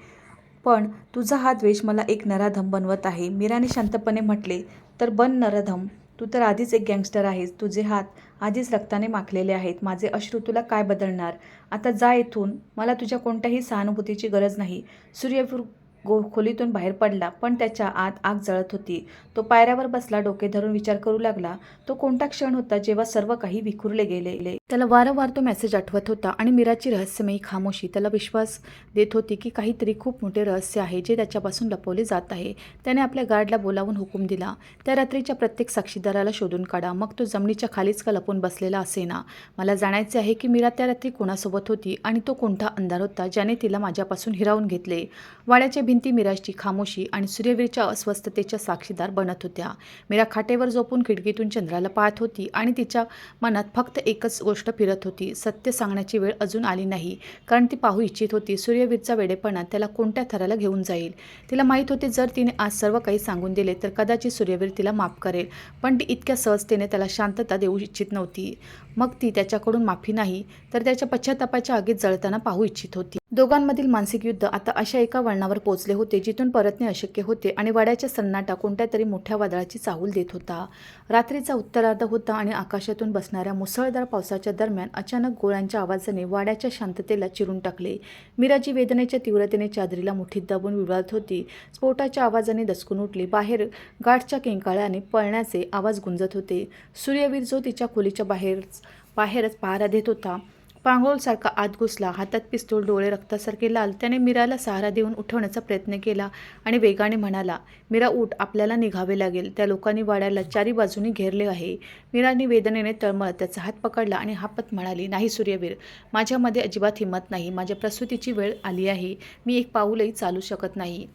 A: पण तुझा हा द्वेष मला एक नराधम बनवत आहे. मीराने शांतपणे म्हटले, तर बन नराधम. तू तर आधीच एक गँगस्टर आहेस. तुझे हात आधीच रक्ताने माखलेले आहेत. माझे अश्रू तुला काय बदलणार? आता जा इथून. मला तुझ्या कोणत्याही सहानुभूतीची गरज नाही. सूर्यवीर खोलीतून बाहेर पडला, पण त्याच्या आत आग जळत होती. तो पायऱ्यावर बसला, डोके धरून विचार करू लागला. तो कोणता क्षण होता जेव्हा सर्व काही विखुरले गेले. त्याला वारंवार तो मेसेज आठवत होता आणि मीराची रहस्यमयी खामोशी त्याला विश्वास देत होती की काहीतरी खूप मोठे रहस्य आहे जे त्याच्यापासून लपवले जात आहे. त्याने आपल्या गार्डला बोलावून हुकूम दिला, त्या रात्रीच्या प्रत्येक साक्षीदाराला शोधून काढा. मग तो जमिनीच्या खालीच का लपून बसलेला असेना. मला जाणायचे आहे की मीरा त्या रात्री कोणासोबत होती आणि तो कोणता अंधार होता ज्याने तिला माझ्यापासून हिरावून घेतले. वाड्याच्या भिंती मीराची खामोशी आणि सूर्यवीरच्या अस्वस्थतेच्या साक्षीदार बनत होत्या. मीरा खाटेवर झोपून खिडकीतून चंद्राला पाहत होती आणि तिच्या मनात फक्त एकच गोष्ट फिरत होती. सत्य सांगण्याची वेळ अजून आली नाही, कारण ती पाहू इच्छित होती सूर्यवीरचा वेडेपणा त्याला कोणत्या थराला घेऊन जाईल. तिला माहीत होते जर तिने आज सर्व काही सांगून दिले तर कदाचित सूर्यवीर तिला माफ करेल, पण ती इतक्या सहजतेने त्याला शांतता देऊ इच्छित नव्हती. मग ती त्याच्याकडून माफी नाही तर त्याच्या पश्चातापाच्या आगीत जळताना पाहू इच्छित होती. दोघांमधील मानसिक युद्ध आता अशा एका वळणावर पोहोचले होते जिथून परतणे अशक्य होते आणि वाड्याच्या सन्नाटा कोणत्या तरी मोठ्या वादळाची चाहूल देत होता. रात्रीचा उत्तरार्ध होता आणि आकाशातून बसणाऱ्या मुसळधार पावसाच्या दरम्यान अचानक गोळ्यांच्या आवाजाने वाड्याच्या शांततेला चिरून टाकले. मीराजी वेदनेच्या तीव्रतेने चादरीला मुठीत दाबून विवळत होती. स्फोटाच्या आवाजाने दचकून उठली. बाहेर गाठच्या किंकाळ्याने पळण्याचे आवाज गुंजत होते. सूर्यवीर जो तिच्या खोलीच्या बाहेरच पहारा देत होता, पांगोळसारखा आत घुसला, हातात पिस्तूल, डोळे रक्तासारखे लाल. त्याने मीराला सहारा देऊन उठवण्याचा प्रयत्न केला आणि वेगाने म्हणाला, मीरा उठ, आपल्याला निघावे लागेल. त्या लोकांनी वाड्याला चारी बाजूनी घेरले आहे. मीराने वेदनेने तळमळत त्याचा हात पकडला आणि हापत म्हणाली, नाही सूर्यवीर, माझ्यामध्ये अजिबात हिंमत नाही. माझ्या प्रसूतीची वेळ आली आहे. मी एक पाऊलही चालू शकत नाही.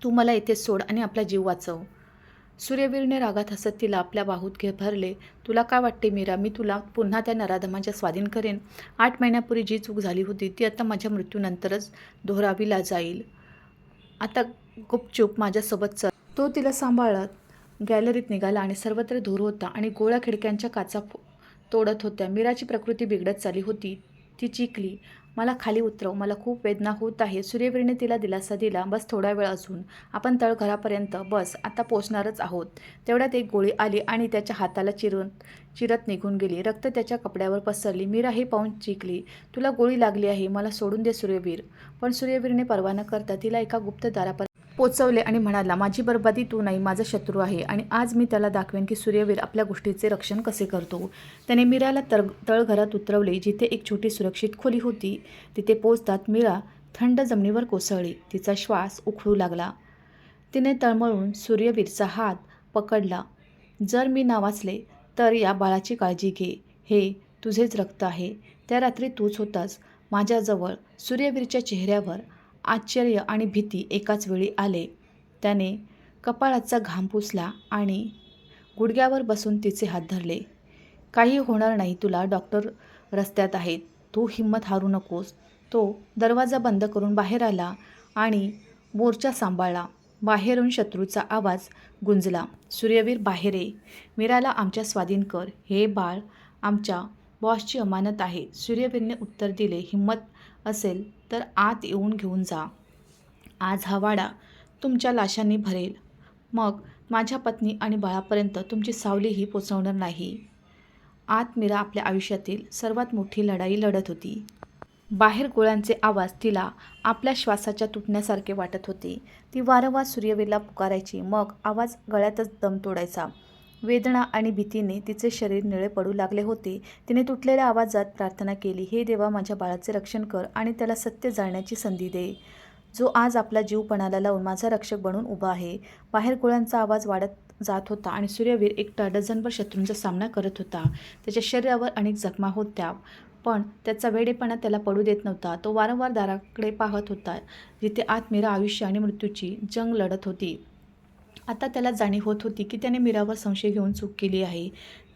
A: तू मला इथेच सोड आणि आपला जीव वाचव. सूर्यवीरने रागात हसत तिला आपल्या बाहूत भरले. तुला काय वाटते मीरा, मी तुला पुन्हा त्या नराधमाच्या स्वाधीन करेन? 8 महिन्यापूर्वी जी चूक झाली होती ती आता माझ्या मृत्यूनंतरच दोहरावीला जाईल. आता गुपचूप माझ्यासोबत चल. तो तिला सांभाळत गॅलरीत निघाला आणि सर्वत्र धूर होता आणि गोळ्या खिडक्यांच्या काचा तोडत होत्या. मीराची प्रकृती बिघडत चालली होती. ती चिखली, मला खाली उतरव, मला खूप वेदना होत आहे. सूर्यवीरने तिला दिलासा दिला, बस थोडा वेळ अजून, आपण तळघरापर्यंत, बस आता पोचणारच आहोत. तेवढ्यात एक गोळी आली आणि त्याच्या हाताला चिरत निघून गेली. रक्त त्याच्या कपड्यावर पसरली. मीरा हे पाहून चिखली, तुला गोळी लागली आहे, मला सोडून दे सूर्यवीर. पण सूर्यवीरने पर्वा न करता तिला एका गुप्त दारापर्यंत पोचवले आणि म्हणाला, माझी बरबादी तू नाही, माझा शत्रू आहे आणि आज मी त्याला दाखवेन की सूर्यवीर आपल्या गोष्टीचे रक्षण कसे करतो. त्याने मीराला तळघरात उतरवले, जिथे एक छोटी सुरक्षित खोली होती. तिथे पोचतात मीरा थंड जमिनीवर कोसळली. तिचा श्वास उखळू लागला. तिने तळमळून सूर्यवीरचा हात पकडला. जर मी नावाजले तर या बाळाची काळजी घे. हे तुझेच रक्त आहे. त्या रात्री तूच होतास माझ्याजवळ. सूर्यवीरच्या चेहऱ्यावर आश्चर्य आणि भीती एकाच वेळी आले. त्याने कपाळाचा घाम पुसला आणि गुडघ्यावर बसून तिचे हात धरले. काही होणार नाही तुला, डॉक्टर रस्त्यात आहेत, तू हिंमत हारू नकोस. तो दरवाजा बंद करून बाहेर आला आणि मोर्चा सांभाळला. बाहेरून शत्रूचा आवाज गुंजला, सूर्यवीर बाहेर ये, मीराला आमच्या स्वाधीन कर. हे बाळ आमच्या बॉसची अमानत आहे. सूर्यवीरने उत्तर दिले, हिंमत असेल तर आत येऊन घेऊन जा. आज हा वाडा तुमच्या लाशांनी भरेल. मग माझ्या पत्नी आणि बाळापर्यंत तुमची सावलीही पोचवणार नाही. आत मीरा आपल्या आयुष्यातील सर्वात मोठी लढाई लढत होती. बाहेर गोळ्यांचे आवाज तिला आपल्या श्वासाच्या तुटण्यासारखे वाटत होते. ती वारंवार सूर्यवीरला पुकारायची, मग आवाज गळ्यातच दम तोडायचा. वेदना आणि भीतीने तिचे शरीर निळे पडू लागले होते. तिने तुटलेल्या आवाजात प्रार्थना केली, हे देवा, माझ्या बाळाचे रक्षण कर आणि त्याला सत्य जाणण्याची संधी दे, जो आज आपला जीव पणाला लावून माझा रक्षक बनून उभा आहे. बाहेर गोळ्यांचा आवाज वाढत जात होता आणि सूर्यवीर एकटा डझनभर शत्रूंचा सामना करत होता. त्याच्या शरीरावर अनेक जखमा होत्या, पण त्याचा वेडेपणा त्याला पडू देत नव्हता. तो वारंवार दाराकडे पाहत होता, जिथे आत मीरा आयुष्य आणि मृत्यूची जंग लढत होती. आता त्याला जाणीव होत होती की त्याने मीरावर संशय घेऊन चूक केली आहे.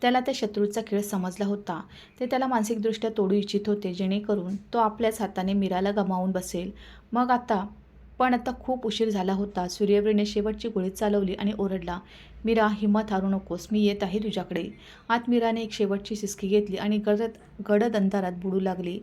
A: त्याला त्या शत्रूचा खेळ समजला होता. ते त्याला मानसिकदृष्ट्या तोडू इच्छित होते, जेणेकरून तो आपल्याच हाताने मीराला गमावून बसेल. पण आता खूप उशीर झाला होता. सूर्यवीरने शेवटची गोळी चालवली आणि ओरडला, मीरा, हिंमत हारू नकोस, मी येत आहे तुझ्याकडे. आत मीराने एक शेवटची सिसकी घेतली आणि गडद अंधारात बुडू लागली.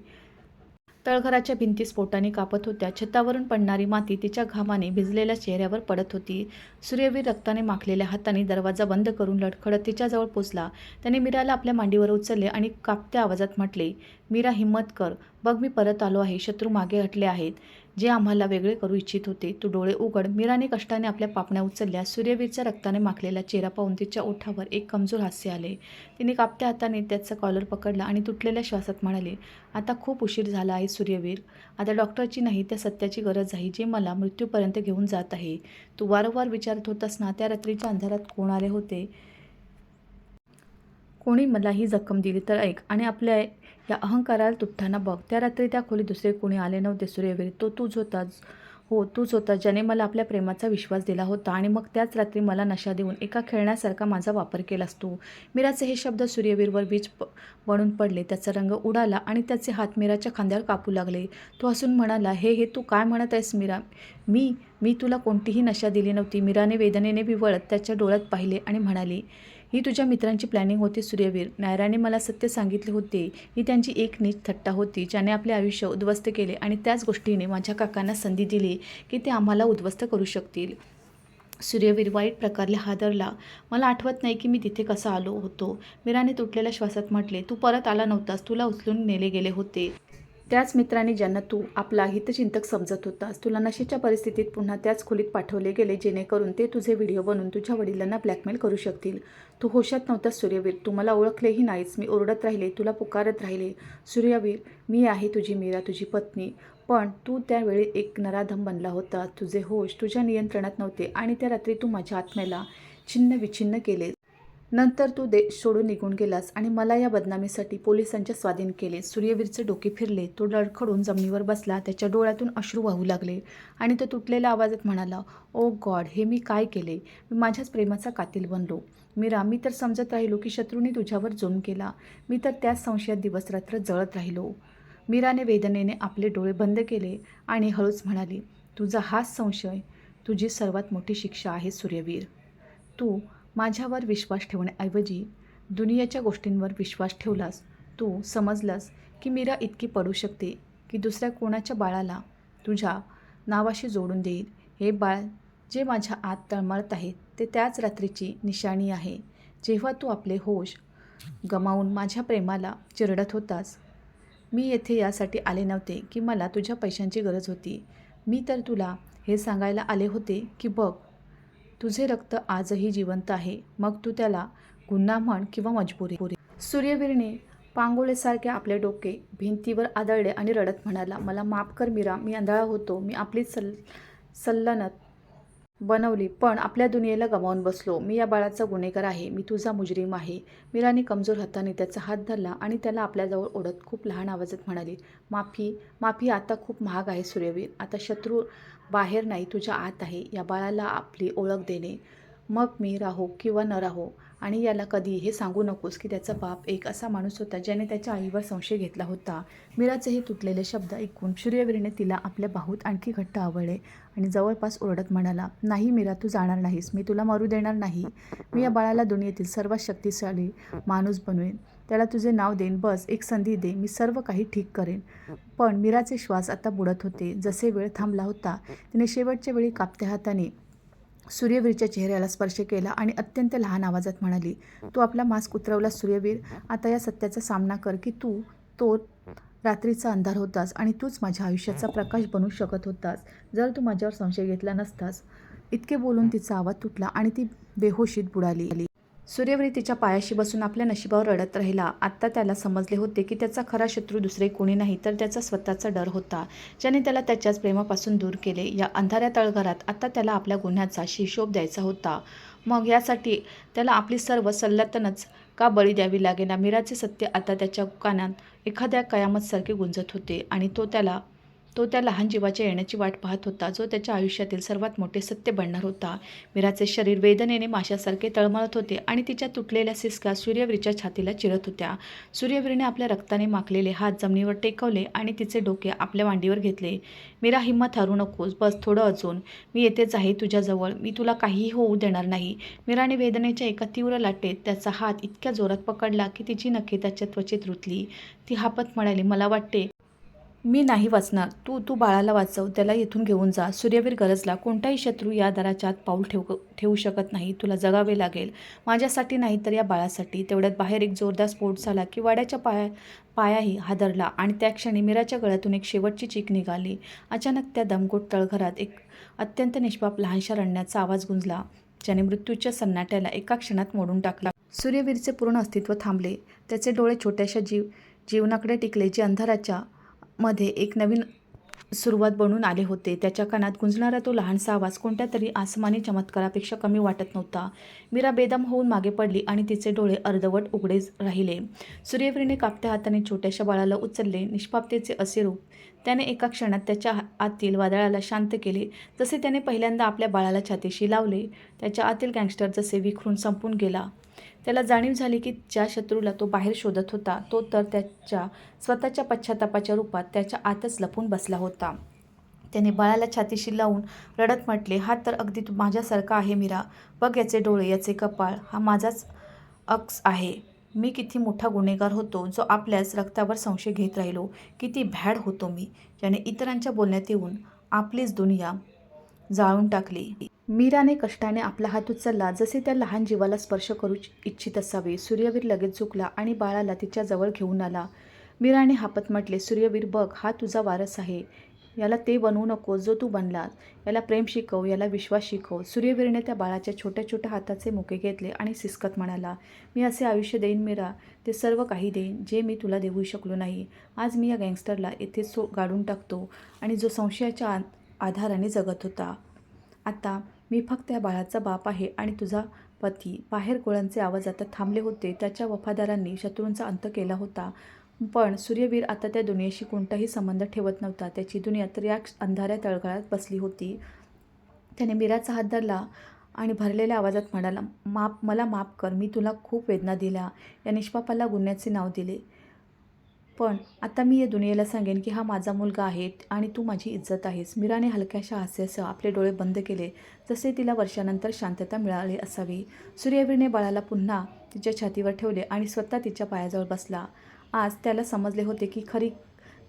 A: तळघराच्या भिंती स्फोटाने कापत होत्या. छतावरून पडणारी माती तिच्या घामाने भिजलेल्या चेहऱ्यावर पडत होती. सूर्यवीर रक्ताने माखलेल्या हाताने दरवाजा बंद करून लडखडत तिच्याजवळ पोचला. त्याने मीराला आपल्या मांडीवर उचलले आणि कापत्या आवाजात म्हटले, "मीरा, हिम्मत कर. बघ, मी परत आलो आहे. शत्रू मागे हटले आहेत, जे आम्हाला वेगळे करू इच्छित होते. तू डोळे उघड." मीराने कष्टाने आपल्या पापण्या उचलल्या. सूर्यवीरचा रक्ताने माखलेला चेहरा पाहून तिच्या ओठावर एक कमजोर हास्य आले. तिने कापत्या हाताने त्याचा कॉलर पकडला आणि तुटलेल्या श्वासात म्हणाले, "आता खूप उशीर झाला आहे सूर्यवीर. आता डॉक्टरची नाही, त्या सत्याची गरज आहे, जे मला मृत्यूपर्यंत घेऊन जात आहे. तू वारंवार विचारत होतास ना, त्या रात्रीच्या अंधारात कोण आले होते? कोणी मला ही जखम दिली तर ऐक आणि आपल्या या अहंकाराला तुटताना बघ. त्या रात्री त्या खोलीत दुसरे कोणी आले नव्हते सूर्यवीर. तो तूच होतास. हो, तूच होता, ज्याने मला आपल्या प्रेमाचा विश्वास दिला होता आणि मग त्याच रात्री मला नशा देऊन एका खेळण्यासारखा माझा वापर केलास तू." मीराचे हे शब्द सूर्यवीरवर वीज बनून पडले. त्याचा रंग उडाला आणि त्याचे हात मीराच्या खांद्यावर कापू लागले. तो हसून म्हणाला, "हे हे तू काय म्हणत आहेस मीरा? मी मी तुला कोणतीही नशा दिली नव्हती." मीराने वेदनेने विव्हळत त्याच्या डोळ्यात पाहिले आणि म्हणाली, "ही तुझ्या मित्रांची प्लॅनिंग होती सूर्यवीर. नायराने मला सत्य सांगितले होते. ही त्यांची एक नीच थट्टा होती, ज्याने आपले आयुष्य उद्ध्वस्त केले आणि त्याच गोष्टीने माझ्या काकांना संधी दिली की ते आम्हाला उद्ध्वस्त करू शकतील." सूर्यवीर वाईट प्रकारे हादरला. "मला आठवत नाही की मी तिथे कसा आलो होतो." मीराने तुटलेल्या श्वासात म्हटले, "तू परत आला नव्हतास. तुला उचलून नेले गेले होते. त्याच मित्रांनी ज्यांना तू आपला हितचिंतक समजत होतास. तुला नशेच्या परिस्थितीत पुन्हा त्याच खोलीत पाठवले गेले, जेणेकरून ते तुझे व्हिडिओ बनवून तुझ्या वडिलांना ब्लॅकमेल करू शकतील. तू होशात नव्हतास सूर्यवीर. तू मला ओळखलेही नाहीस." मी ओरडत राहिले, तुला पुकारत राहिले, "सूर्यवीर, मी आहे तुझी मीरा, तुझी पत्नी." पण तू त्यावेळी एक नराधम बनला होता. तुझे होश तुझ्या नियंत्रणात नव्हते आणि त्या रात्री तू माझ्या आत्म्याला छिन्न-विछिन्न केले. नंतर तू देश सोडून निघून गेलास आणि मला या बदनामीसाठी पोलिसांच्या स्वाधीन केले." सूर्यवीरचे डोके फिरले. तो लडखडून जमिनीवर बसला. त्याच्या डोळ्यातून अश्रू वाहू लागले आणि तो तुटलेल्या आवाजात म्हणाला, "ओ गॉड, हे मी काय केले? मी माझ्याच प्रेमाचा कातील बनलो. मीरा, मी तर समजत राहिलो की शत्रूने तुझ्यावर जोम केला. मी तर त्याच संशयात दिवसरात्र जळत राहिलो." मीराने वेदनेने आपले डोळे बंद केले आणि हळूच म्हणाली, "तुझा हाच संशय तुझी सर्वात मोठी शिक्षा आहे सूर्यवीर. तू माझ्यावर विश्वास ठेवण्याऐवजी दुनियेच्या गोष्टींवर विश्वास ठेवलास. तू समजलास की मीरा इतकी पडू शकते की दुसऱ्या कोणाच्या बाळाला तुझ्या नावाशी जोडून देईल. हे बाळ जे माझ्या आत तळमळत आहे, ते त्याच रात्रीची निशाणी आहे, जेव्हा तू आपले होश गमावून माझ्या प्रेमाला चिरडत होतास. मी येथे यासाठी आले नव्हते की मला तुझ्या पैशांची गरज होती. मी तर तुला हे सांगायला आले होते की बघ, तुझे रक्त आजही जिवंत आहे, मग तू त्याला गुन्हा म्हण किंवा मजबुरी." सूर्यवीरने पांगोळेसारखे आपले डोके भिंतीवर आदळले आणि रडत म्हणाला, "मला माफ कर मीरा. मी आंधळा होतो. मी आपली सल्तनत बनवली, पण आपल्या दुनियेला गमावून बसलो. मी या बाळाचा गुन्हेगार आहे. मी तुझा मुजरीम आहे." मीराने कमजोर हाताने त्याचा हात धरला आणि त्याला आपल्याजवळ ओढत खूप लहान आवाजात म्हणाली, "माफी आता खूप महाग आहे सूर्यवीर. आता शत्रू बाहेर नाही, तुझ्या आत आहे. या बाळाला आपली ओळख देणे, मग मी राहो किंवा न राहो. आणि याला कधी हे सांगू नकोस की त्याचा बाप एक असा माणूस होता, ज्याने त्याच्या आईवर संशय घेतला होता." मीराचे हे तुटलेले शब्द ऐकून सूर्यवीरने तिला आपल्या बाहूत आणखी घट्ट आवळले आणि जवळपास ओरडत म्हणाला, "नाही मीरा, तू जाणार नाहीस. मी तुला मरू देणार नाही. मी या बाळाला दुनियेतील सर्वात शक्तिशाली माणूस बनवेन. त्याला तुझे नाव देईन. बस एक संधी दे. मी सर्व काही ठीक करेन." पण मीराचे श्वास आता बुडत होते. जसे वेळ थांबला होता, तिने शेवटच्या वेळी कापत्या हाताने सूर्यवीरच्या चेहऱ्याला स्पर्श केला आणि अत्यंत लहान आवाजात म्हणाली, "तू आपला मास्क उतरवलास सूर्यवीर. आता या सत्याचा सामना कर की तू तो रात्रीचा अंधार होतास आणि तूच माझ्या आयुष्याचा प्रकाश बनू शकत होतास, जर तू माझ्यावर संशय घेतला नसतास." इतके बोलून तिचा आवाज तुटला आणि ती बेहोशीत बुडाली. सूर्यवीर तिच्या पायाशी बसून आपल्या नशिबावर रडत राहिला. आत्ता त्याला समजले होते की त्याचा खरा शत्रू दुसरे कोणी नाही, तर त्याचा स्वतःचा डर होता, ज्याने त्याला त्याच्याच प्रेमापासून दूर केले. या अंधाऱ्या तळघरात आता त्याला आपल्या गुन्ह्याचा हिशोब द्यायचा होता. मग यासाठी त्याला आपली सर्व सल्तनत का बळी द्यावी लागेना? मीराचे सत्य आता त्याच्या कानात एखाद्या कयामतसारखे गुंजत होते आणि तो त्या लहान जीवाच्या येण्याची वाट पाहत होता, जो त्याच्या आयुष्यातील सर्वात मोठे सत्य बनणार होता. मीराचे शरीर वेदनेने माशासारखे तळमळत होते आणि तिच्या तुटलेल्या सिसका सूर्यवीरच्या छातीला चिरत होत्या. सूर्यवीरने आपल्या रक्ताने माखलेले हात जमिनीवर टेकवले आणि तिचे डोके आपल्या मांडीवर घेतले. "मीरा, हिम्मत हारू नकोस. बस थोडं अजून. मी येतेच आहे तुझ्याजवळ. मी तुला काहीही होऊ देणार नाही." मीराने वेदनेच्या एका तीव्र लाटेत त्याचा हात इतक्या जोरात पकडला की तिची नखे त्याच्या त्वचेत रुतली. ती हापत म्हणाली, "मला वाटते मी नाही वाचणार. तू बाळाला वाचव. त्याला इथून घेऊन जा. सूर्यवीर गरजला. कोणताही शत्रू या दाराच्या आत पाऊल ठेवू शकत नाही. तुला जगावे लागेल. माझ्यासाठी नाही तर या बाळासाठी. तेवढ्यात बाहेर एक जोरदार स्फोट झाला की वाड्याच्या पायाही हादरला आणि त्या क्षणी मीराच्या गळ्यातून एक शेवटची चीख निघाली. अचानक त्या दमगोट तळघरात एक अत्यंत निष्पाप लहानशा रडण्याचा आवाज गुंजला, ज्याने मृत्यूच्या सन्नाट्याला एका क्षणात मोडून टाकला. सूर्यवीरचे पूर्ण अस्तित्व थांबले. त्याचे डोळे छोट्याशा जीवनाकडे टिकले, जे अंधाराच्या मध्ये एक नवीन सुरुवात बनून आले होते. त्याच्या कानात गुंजणारा तो लहानसा आवाज कोणत्या तरी आसमानी चमत्कारापेक्षा कमी वाटत नव्हता. मीरा बेदम होऊन मागे पडली आणि तिचे डोळे अर्धवट उघडे राहिले. सूर्यवीरने कापत्या हाताने छोट्याशा बाळाला उचलले. निष्पापतेचे असे रूप त्याने एका क्षणात त्याच्या आतील वादळाला शांत केले. जसे त्याने पहिल्यांदा आपल्या बाळाला छातीशी लावले, त्याच्या आतील गँगस्टर जसे विखरून संपून गेला. त्याला जाणीव झाली की ज्या शत्रूला तो बाहेर शोधत होता, तो तर त्याच्या स्वतःच्या पश्चातापाच्या रूपात त्याच्या आतच लपून बसला होता. त्याने बाळाला छातीशी लावून रडत म्हटले, "हा तर अगदी माझ्यासारखा आहे मीरा. बघ याचे डोळे, याचे कपाळ. हा माझाच अक्स आहे. मी किती मोठा गुन्हेगार होतो, जो आपल्याच रक्तावर संशय घेत राहिलो. किती भ्याड होतो मी, ज्याने इतरांच्या बोलण्यात येऊन आपलीच दुनिया जाळून टाकली." मीराने कष्टाने आपला हात उचलला, जसे त्या लहान जीवाला स्पर्श करू इच्छित असावे. सूर्यवीर लगेच झुकला आणि बाळाला तिच्या जवळ घेऊन आला. मीराने हापत म्हटले, "सूर्यवीर बघ, हा तुझा वारस आहे. याला ते बनवू नकोस जो तू बनलास. याला प्रेम शिकव, याला विश्वास शिकव." सूर्यवीरने त्या बाळाच्या छोट्या छोट्या हाताचे मुके घेतले आणि सिसकत म्हणाला, "मी असे आयुष्य देईन मीरा, ते सर्व काही देईन, जे मी तुला देऊ शकलो नाही. आज मी या गँगस्टरला येथे गाडून टाकतो आणि जो संशयाच्या आधाराने जगत होता. आता मी फक्त या बाळाचा बाप आहे आणि तुझा पती." बाहेर गोळ्यांचे आवाज आता थांबले होते. त्याच्या वफादारांनी शत्रूंचा अंत केला होता. पण सूर्यवीर आता त्या दुनियेशी कोणताही संबंध ठेवत नव्हता. त्याची दुनिया तर या अंधाऱ्या तळघरात बसली होती. त्याने मीराचा हात धरला आणि भरलेल्या आवाजात म्हणाला, मला माफ कर. मी तुला खूप वेदना दिल्या. या निष्पापाला गुन्ह्याचे नाव दिले. पण आता मी या दुनियेला सांगेन की हा माझा मुलगा आहे आणि तू माझी इज्जत आहेस." मीराने हलक्याशा हास्यासह आपले डोळे बंद केले, जसे तिला वर्षानंतर शांतता मिळाली असावी. सूर्यवीरने बाळाला पुन्हा तिच्या छातीवर ठेवले आणि स्वतः तिच्या पायाजवळ बसला. आज त्याला समजले होते की खरी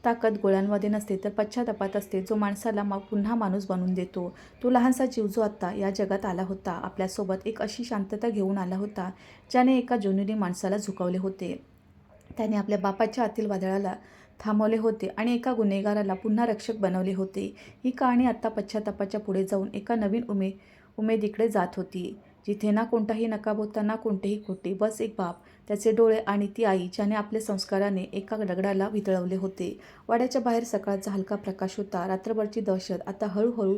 A: ताकद गोळ्यांमध्ये नसते, तर पश्चातापात असते, जो माणसाला पुन्हा माणूस बनवून देतो. तो लहानसा जीव जो आत्ता या जगात आला होता, आपल्यासोबत एक अशी शांतता घेऊन आला होता, ज्याने एका जुनुनी माणसाला झुकवले होते. त्याने आपल्या बापाच्या आतील वादळाला थांबवले होते आणि एका गुन्हेगाराला पुन्हा रक्षक बनवले होते. ही कहाणी आत्ता पश्चातापाच्या पुढे जाऊन एका नवीन उमेदीकडे जात होती, जिथे ना कोणताही नकाब होता, ना कोणतेही खोटे. बस एक बाप, त्याचे डोळे आणि ती आई, ज्याने आपल्या संस्काराने एका दगडाला वितळवले होते. वाड्याच्या बाहेर सकाळचा हलका प्रकाश होता. रात्रभरची दहशत आता हळूहळू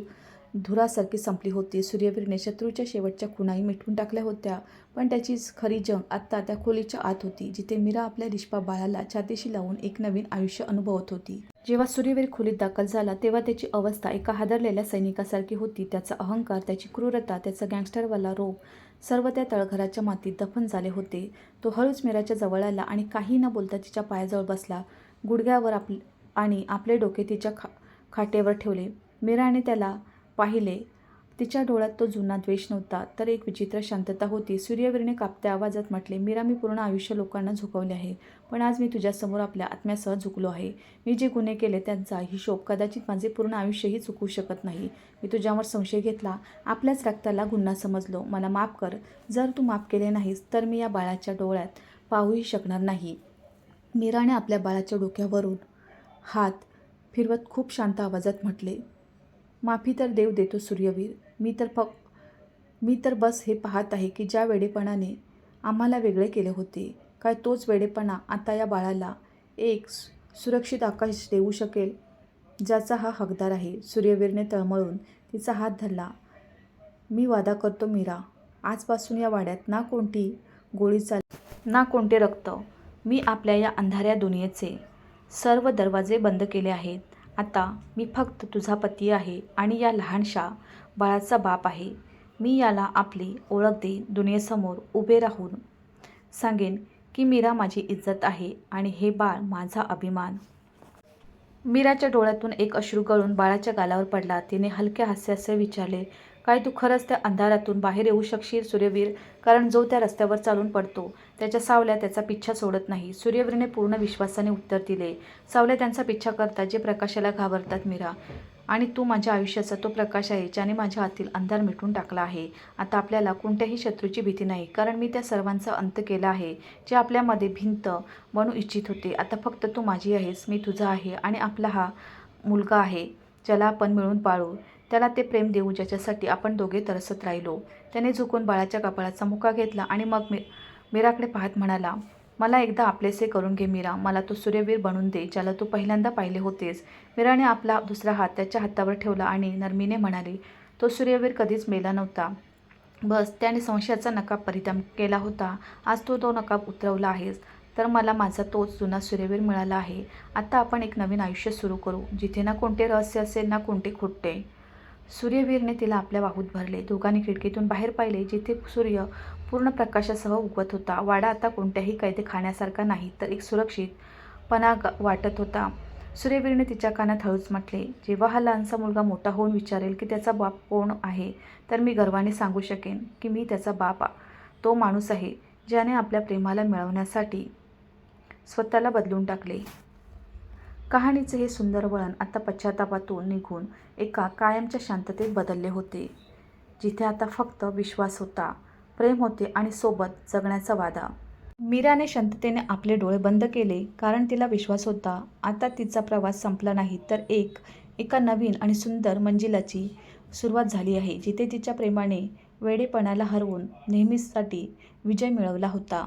A: धुरासारखी संपली होती. सूर्यवीरने शत्रूच्या शेवटच्या खुणाही मिटवून टाकल्या होत्या, पण त्याची खरी जंग आत्ता त्या खोलीच्या आत होती, जिथे मीरा आपल्या निष्पाप बाळाला छातीशी लावून एक नवीन आयुष्य अनुभवत होती. जेव्हा सूर्यवीर खोलीत दाखल झाला, तेव्हा त्याची अवस्था एका हादरलेल्या सैनिकासारखी होती. त्याचा अहंकार, त्याची क्रूरता, त्याचा गँगस्टरवाला रोग सर्व त्या तळघराच्या मातीत दफन झाले होते. तो हळूच मीराच्या जवळ आला आणि काही न बोलता तिच्या पायाजवळ बसला. गुडघ्यावर आणि आपले डोके तिच्या खाटेवर ठेवले. मीराने त्याला पाहिले. तिच्या डोळ्यात तो जुना द्वेष नव्हता, तर एक विचित्र शांतता होती. सूर्यवीरने कापत्या आवाजात म्हटले, "मीरा, मी पूर्ण आयुष्य लोकांना झुकवले आहे, पण आज मी तुझ्यासमोर आपल्या आत्म्यासह झुकलो आहे. मी जे गुन्हे केले त्यांचा हिशोब कदाचित माझे पूर्ण आयुष्यही चुकवू शकत नाही. मी तुझ्यावर संशय घेतला, आपल्याच रक्ताला गुन्हा समजलो. मला माफ कर. जर तू माफ केले नाहीस तर मी या बाळाच्या डोळ्यात पाहूही शकणार नाही." मीराने आपल्या बाळाच्या डोक्यावरून हात फिरवत खूप शांत आवाजात म्हटले, "माफी तर देव देतो सूर्यवीर. मी तर बस हे पाहत आहे की ज्या वेडेपणाने आम्हाला वेगळे केले होते, काय तोच वेडेपणा आता या बाळाला एक सुरक्षित आकाश देऊ शकेल, ज्याचा हा हकदार आहे." सूर्यवीरने तळमळून तिचा हात धरला. "मी वादा करतो मीरा, आजपासून या वाड्यात ना कोणती गोळी ना कोणते रक्त. मी आपल्या या अंधाऱ्या दुनियेचे सर्व दरवाजे बंद केले आहेत. आता मी फक्त तुझा पती आहे आणि या लहानशा बाळाचा बाप आहे. मी याला आपली ओळख देईन. दुनियेसमोर उभे राहून सांगेन की मीरा माझी इज्जत आहे आणि हे बाळ माझा अभिमान." मीराच्या डोळ्यातून एक अश्रू गळून बाळाच्या गालावर पडला. तिने हलक्या हास्यासह विचारले, काय तू खरंच त्या अंधारातून बाहेर येऊ शकशील सूर्यवीर? कारण जो त्या रस्त्यावर चालून पडतो त्याच्या सावल्या त्याचा पिच्छा सोडत नाही. सूर्यवीरने पूर्ण विश्वासाने उत्तर दिले. सावल्या त्यांचा पिच्छा करतात जे प्रकाशाला घाबरतात मीरा. आणि तू माझ्या आयुष्याचा तो प्रकाश आहे ज्याने माझ्या आतील अंधार मिटून टाकला आहे. आता आपल्याला कोणत्याही शत्रूची भीती नाही, कारण मी त्या सर्वांचा अंत केला आहे जे आपल्यामध्ये भिंत बनू इच्छित होते. आता फक्त तू माझी आहेस, मी तुझा आहे आणि आपला हा मुलगा आहे ज्याला आपण मिळून पाळू. त्याला ते प्रेम देऊ ज्याच्यासाठी आपण दोघे तरसत राहिलो. त्याने झुकून बाळाच्या कपाळाचा मुका घेतला आणि मग मीराकडे पाहत म्हणाला, मला एकदा आपलेसे करून घे मीरा. मला तो सूर्यवीर बनवून दे ज्याला तू पहिल्यांदा पाहिले होतेस. मीराने आपला दुसरा हात त्याच्या हातावर ठेवला आणि नरमीने म्हणाली, तो सूर्यवीर कधीच मेला नव्हता. बस त्याने संशयाचा नकाब परिधान केला होता. आज तू तो नकाब उतरवला आहेस तर मला माझा तोच जुना सूर्यवीर मिळाला आहे. आता आपण एक नवीन आयुष्य सुरू करू जिथे ना कोणते रहस्य असेल ना कोणते खोटे. सूर्यवीरने तिला आपल्या बाहूत भरले. दोघांनी खिडकीतून बाहेर पाहिले जिथे सूर्य पूर्ण प्रकाशासह उगवत होता. वाडा आता कोणत्याही कैदे खाण्यासारखा नाही तर एक सुरक्षितपणा वाटत होता. सूर्यवीरने तिच्या कानात हळूच म्हटले, जेव्हा हा लहानसा मुलगा मोठा होऊन विचारेल की त्याचा बाप कोण आहे तर मी गर्वाने सांगू शकेन की मी त्याचा बाप तो माणूस आहे ज्याने आपल्या प्रेमाला मिळवण्यासाठी स्वतःला बदलून टाकले. कहाणीचे हे सुंदर वळण आता पश्चातापातून निघून एका कायमच्या शांततेत बदलले होते, जिथे आता फक्त विश्वास होता, प्रेम होते आणि सोबत जगण्याचा वादा. मीराने शांततेने आपले डोळे बंद केले, कारण तिला विश्वास होता आता तिचा प्रवास संपला नाही तर एका नवीन आणि सुंदर मंजिलाची सुरुवात झाली आहे, जिथे तिच्या प्रेमाने वेडेपणाला हरवून नेहमीसाठी विजय मिळवला होता.